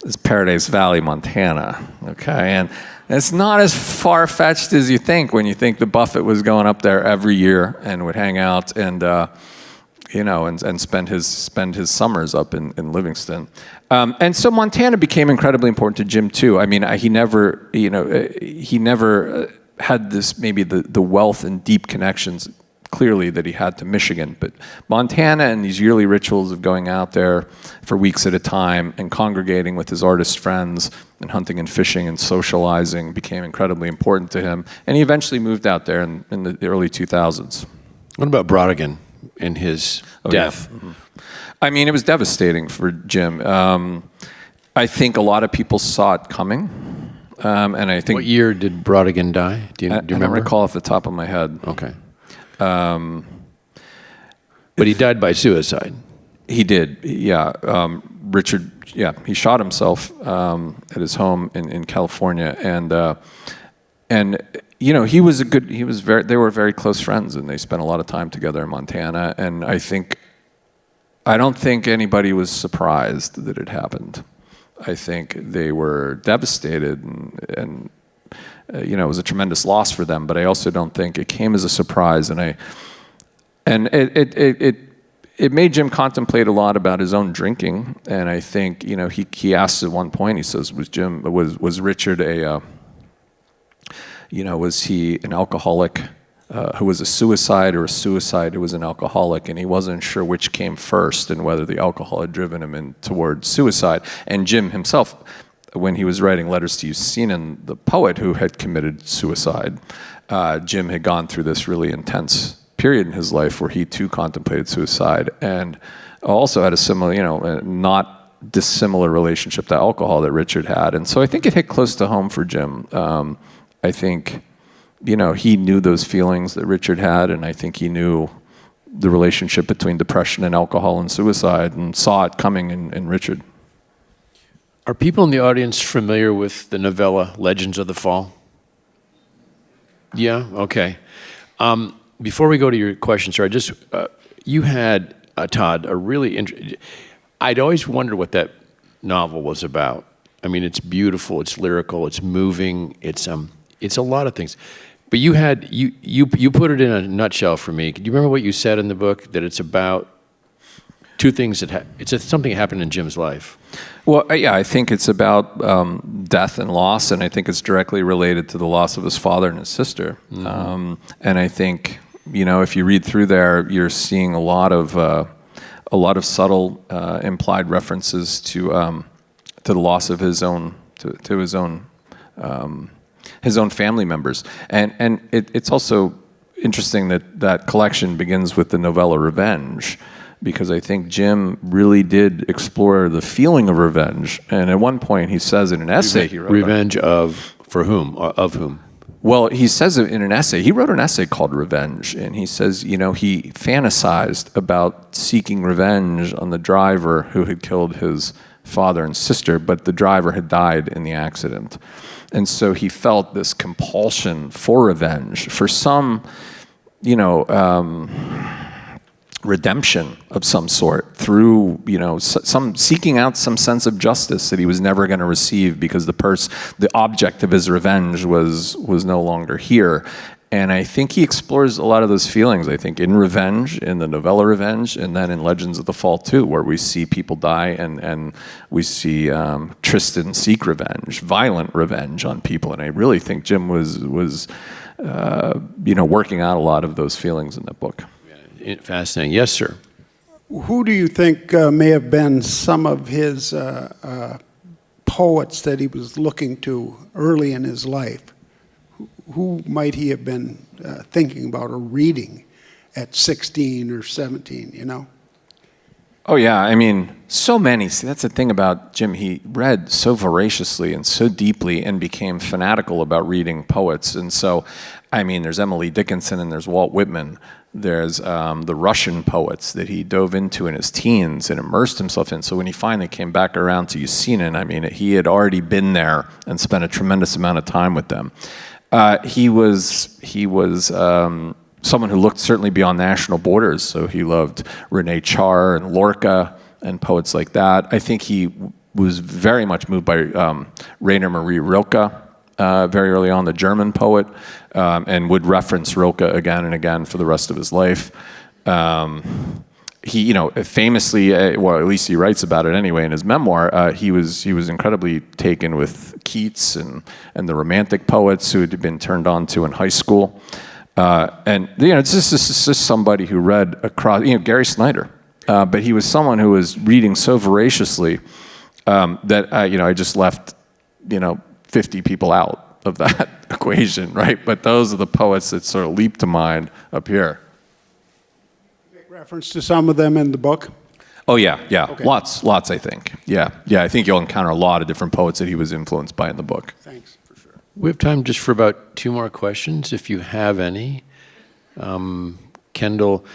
is Paradise Valley, Montana, okay? And it's not as far-fetched as you think when you think the Buffett was going up there every year and would hang out and, you know, and spend his summers up in Livingston. And so Montana became incredibly important to Jim, too. I mean, he never had this, maybe the wealth and deep connections clearly that he had to Michigan, but Montana and these yearly rituals of going out there for weeks at a time and congregating with his artist friends and hunting and fishing and socializing became incredibly important to him, and he eventually moved out there in the early 2000s. What about Brodigan and his death? Yeah. Mm-hmm. I mean, it was devastating for Jim. I think a lot of people saw it coming, and I think... What year did Brodigan die? Do you remember? I don't recall off the top of my head. Okay. But he died by suicide. He did, yeah. Richard, yeah, he shot himself at his home in California, and you know, they were very close friends, and they spent a lot of time together in Montana. And I don't think anybody was surprised that it happened. I think they were devastated and you know, it was a tremendous loss for them, but I also don't think it came as a surprise, and it made Jim contemplate a lot about his own drinking, and I think, you know, he asked at one point, he says, was Richard was he an alcoholic who was a suicide, or a suicide who was an alcoholic, and he wasn't sure which came first and whether the alcohol had driven him in towards suicide, and Jim himself when he was writing Letters to Eucinin, the poet who had committed suicide, Jim had gone through this really intense period in his life where he too contemplated suicide, and also had a similar, not dissimilar relationship to alcohol that Richard had. And so I think it hit close to home for Jim. I think, he knew those feelings that Richard had, and I think he knew the relationship between depression and alcohol and suicide, and saw it coming in Richard. Are people in the audience familiar with the novella Legends of the Fall? Yeah? Okay. Before we go to your question, sir, you had, Todd, a really I'd always wondered what that novel was about. I mean, it's beautiful, it's lyrical, it's moving, it's a lot of things. But you put it in a nutshell for me. Do you remember what you said in the book? That it's about two things something that happened in Jim's life. Well, yeah, I think it's about death and loss, and I think it's directly related to the loss of his father and his sister. Mm-hmm. And I think, if you read through there, you're seeing a lot of subtle implied references to the loss of his own family members, and it's also interesting that collection begins with the novella Revenge, because I think Jim really did explore the feeling of revenge, and at one point he says in an essay he wrote, revenge for whom? Of whom? Well, he says in an essay, he wrote an essay called Revenge, and he says, he fantasized about seeking revenge on the driver who had killed his father and sister, but the driver had died in the accident. And so he felt this compulsion for revenge, for some, redemption of some sort through, some seeking out some sense of justice that he was never going to receive because the object of his revenge was no longer here. And I think he explores a lot of those feelings, I think, in Revenge, in the novella Revenge, and then in Legends of the Fall too, where we see people die and we see Tristan seek revenge, violent revenge on people. And I really think Jim was working out a lot of those feelings in that book. Fascinating. Yes, sir. Who do you think may have been some of his poets that he was looking to early in his life? Who might he have been thinking about or reading at 16 or 17, Oh, yeah. I mean, so many. See, that's the thing about Jim. He read so voraciously and so deeply and became fanatical about reading poets. And so, there's Emily Dickinson and there's Walt Whitman. There's the Russian poets that he dove into in his teens and immersed himself in. So when he finally came back around to Eucinin, he had already been there and spent a tremendous amount of time with them. He was someone who looked certainly beyond national borders. So he loved René Char and Lorca and poets like that. I think he was very much moved by Rainer Maria Rilke very early on, the German poet, and would reference Rilke again and again for the rest of his life. He, famously, well, at least he writes about it anyway in his memoir. He was incredibly taken with Keats and the Romantic poets who had been turned on to in high school. And it's just somebody who read across. Gary Snyder, but he was someone who was reading so voraciously that I just left 50 people out of that equation, right? But those are the poets that sort of leap to mind up here. Reference to some of them in the book? Oh, yeah. Okay. Lots, I think. Yeah, I think you'll encounter a lot of different poets that he was influenced by in the book. Thanks, for sure. We have time just for about 2 more questions, if you have any. Kendall,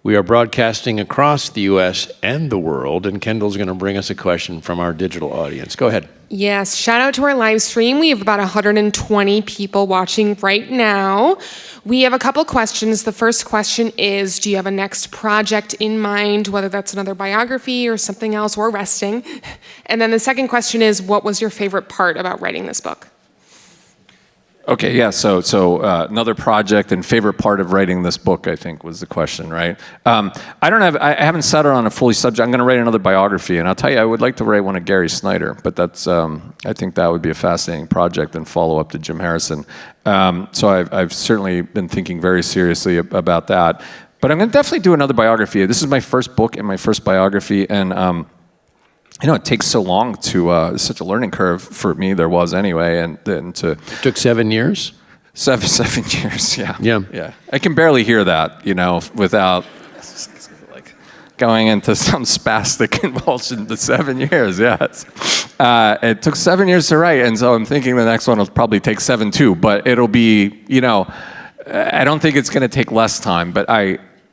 we are broadcasting across the U.S. and the world, and Kendall's going to bring us a question from our digital audience. Go ahead. Yes, shout out to our live stream. We have about 120 people watching right now. We have a couple questions. The first question is, do you have a next project in mind, whether that's another biography or something else, or resting? And then the second question is, what was your favorite part about writing this book? Okay, yeah, so another project and favorite part of writing this book, I think, was the question, right? I haven't settled on a fully subject. I'm going to write another biography, and I'll tell you, I would like to write one of Gary Snyder, but that's, I think that would be a fascinating project and follow up to Jim Harrison. So I've certainly been thinking very seriously about that. But I'm going to definitely do another biography. This is my first book and my first biography, and it takes so long to, such a learning curve for me, there was anyway, and then to... It took 7 years? 7 years, yeah. Yeah. I can barely hear that, without like going into some spastic convulsion. The 7 years, yes. It took 7 years to write, and so I'm thinking the next one will probably take 7 too, but it'll be, I don't think it's going to take less time, but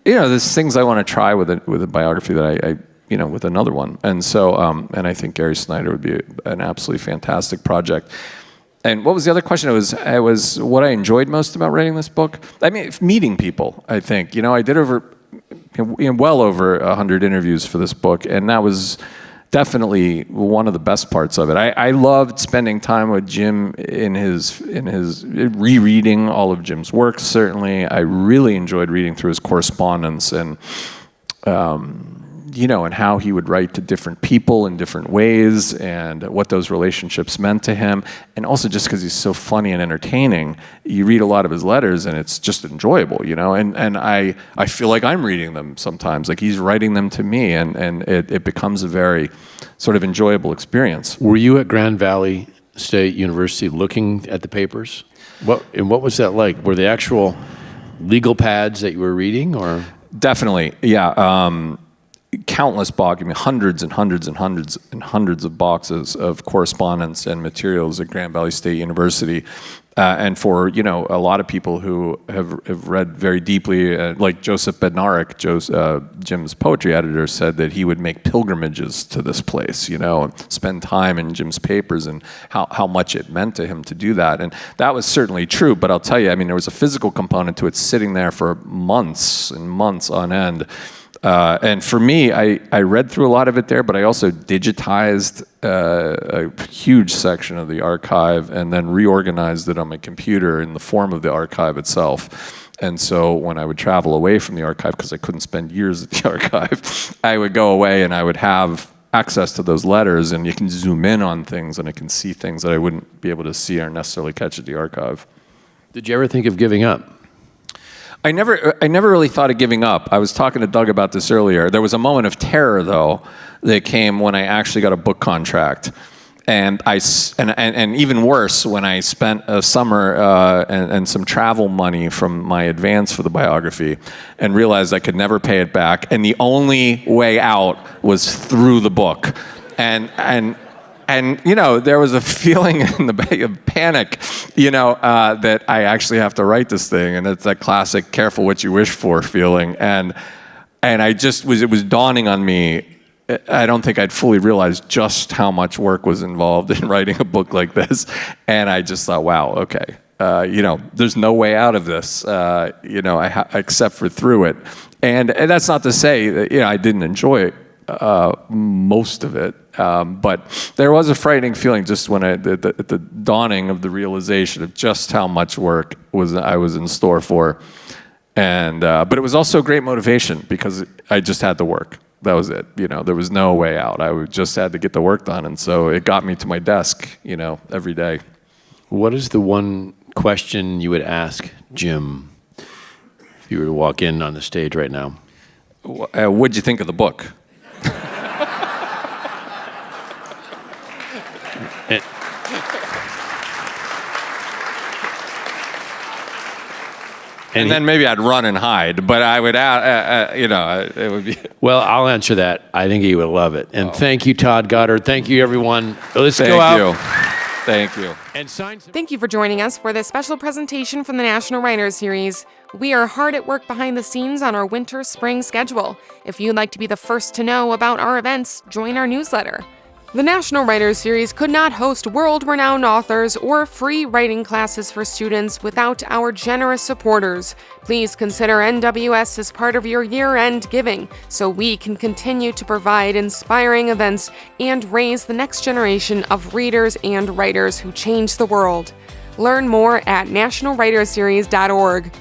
there's things I want to try with a biography that I with another one. And so, and I think Gary Snyder would be an absolutely fantastic project. And what was the other question? It was what I enjoyed most about writing this book. I mean, meeting people, I think. I did well over 100 interviews for this book, and that was definitely one of the best parts of it. I loved spending time with Jim in his rereading all of Jim's works, certainly. I really enjoyed reading through his correspondence and and how he would write to different people in different ways and what those relationships meant to him. And also just because he's so funny and entertaining, you read a lot of his letters and it's just enjoyable, and I feel like I'm reading them sometimes, like he's writing them to me, and it becomes a very sort of enjoyable experience. Were you at Grand Valley State University looking at the papers? What was that like? Were they actual legal pads that you were reading, or? Definitely, yeah. Countless hundreds and hundreds and hundreds and hundreds of boxes of correspondence and materials at Grand Valley State University. And for, a lot of people who have read very deeply, like Joseph Bednarik, Jim's poetry editor, said that he would make pilgrimages to this place, and spend time in Jim's papers, and how much it meant to him to do that. And that was certainly true, but I'll tell you, there was a physical component to it, sitting there for months and months on end. And for me, I read through a lot of it there, but I also digitized a huge section of the archive and then reorganized it on my computer in the form of the archive itself. And so when I would travel away from the archive, because I couldn't spend years at the archive, I would go away and I would have access to those letters, and you can zoom in on things and I can see things that I wouldn't be able to see or necessarily catch at the archive. Did you ever think of giving up? I never really thought of giving up. I was talking to Doug about this earlier. There was a moment of terror, though, that came when I actually got a book contract. And even worse, when I spent a summer and some travel money from my advance for the biography and realized I could never pay it back. And the only way out was through the book. And there was a feeling in the of panic, that I actually have to write this thing. And it's that classic careful what you wish for feeling. And it was dawning on me. I don't think I'd fully realized just how much work was involved in writing a book like this. And I just thought, wow, okay, there's no way out of this, except for through it. And that's not to say that, I didn't enjoy most of it. But there was a frightening feeling just when at the dawning of the realization of just how much work I was in store for. And but it was also great motivation because I just had to work. That was it. There was no way out. I just had to get the work done. And so it got me to my desk, every day. What is the one question you would ask Jim if you were to walk in on the stage right now? What'd you think of the book? And then maybe I'd run and hide, but I would, it would be. Well, I'll answer that. I think he would love it. And Thank you, Todd Goddard. Thank you, everyone. Let's go out. Thank you. And sign. Thank you for joining us for this special presentation from the National Writers Series. We are hard at work behind the scenes on our winter-spring schedule. If you'd like to be the first to know about our events, join our newsletter. The National Writers Series could not host world-renowned authors or free writing classes for students without our generous supporters. Please consider NWS as part of your year-end giving so we can continue to provide inspiring events and raise the next generation of readers and writers who change the world. Learn more at nationalwriterseries.org.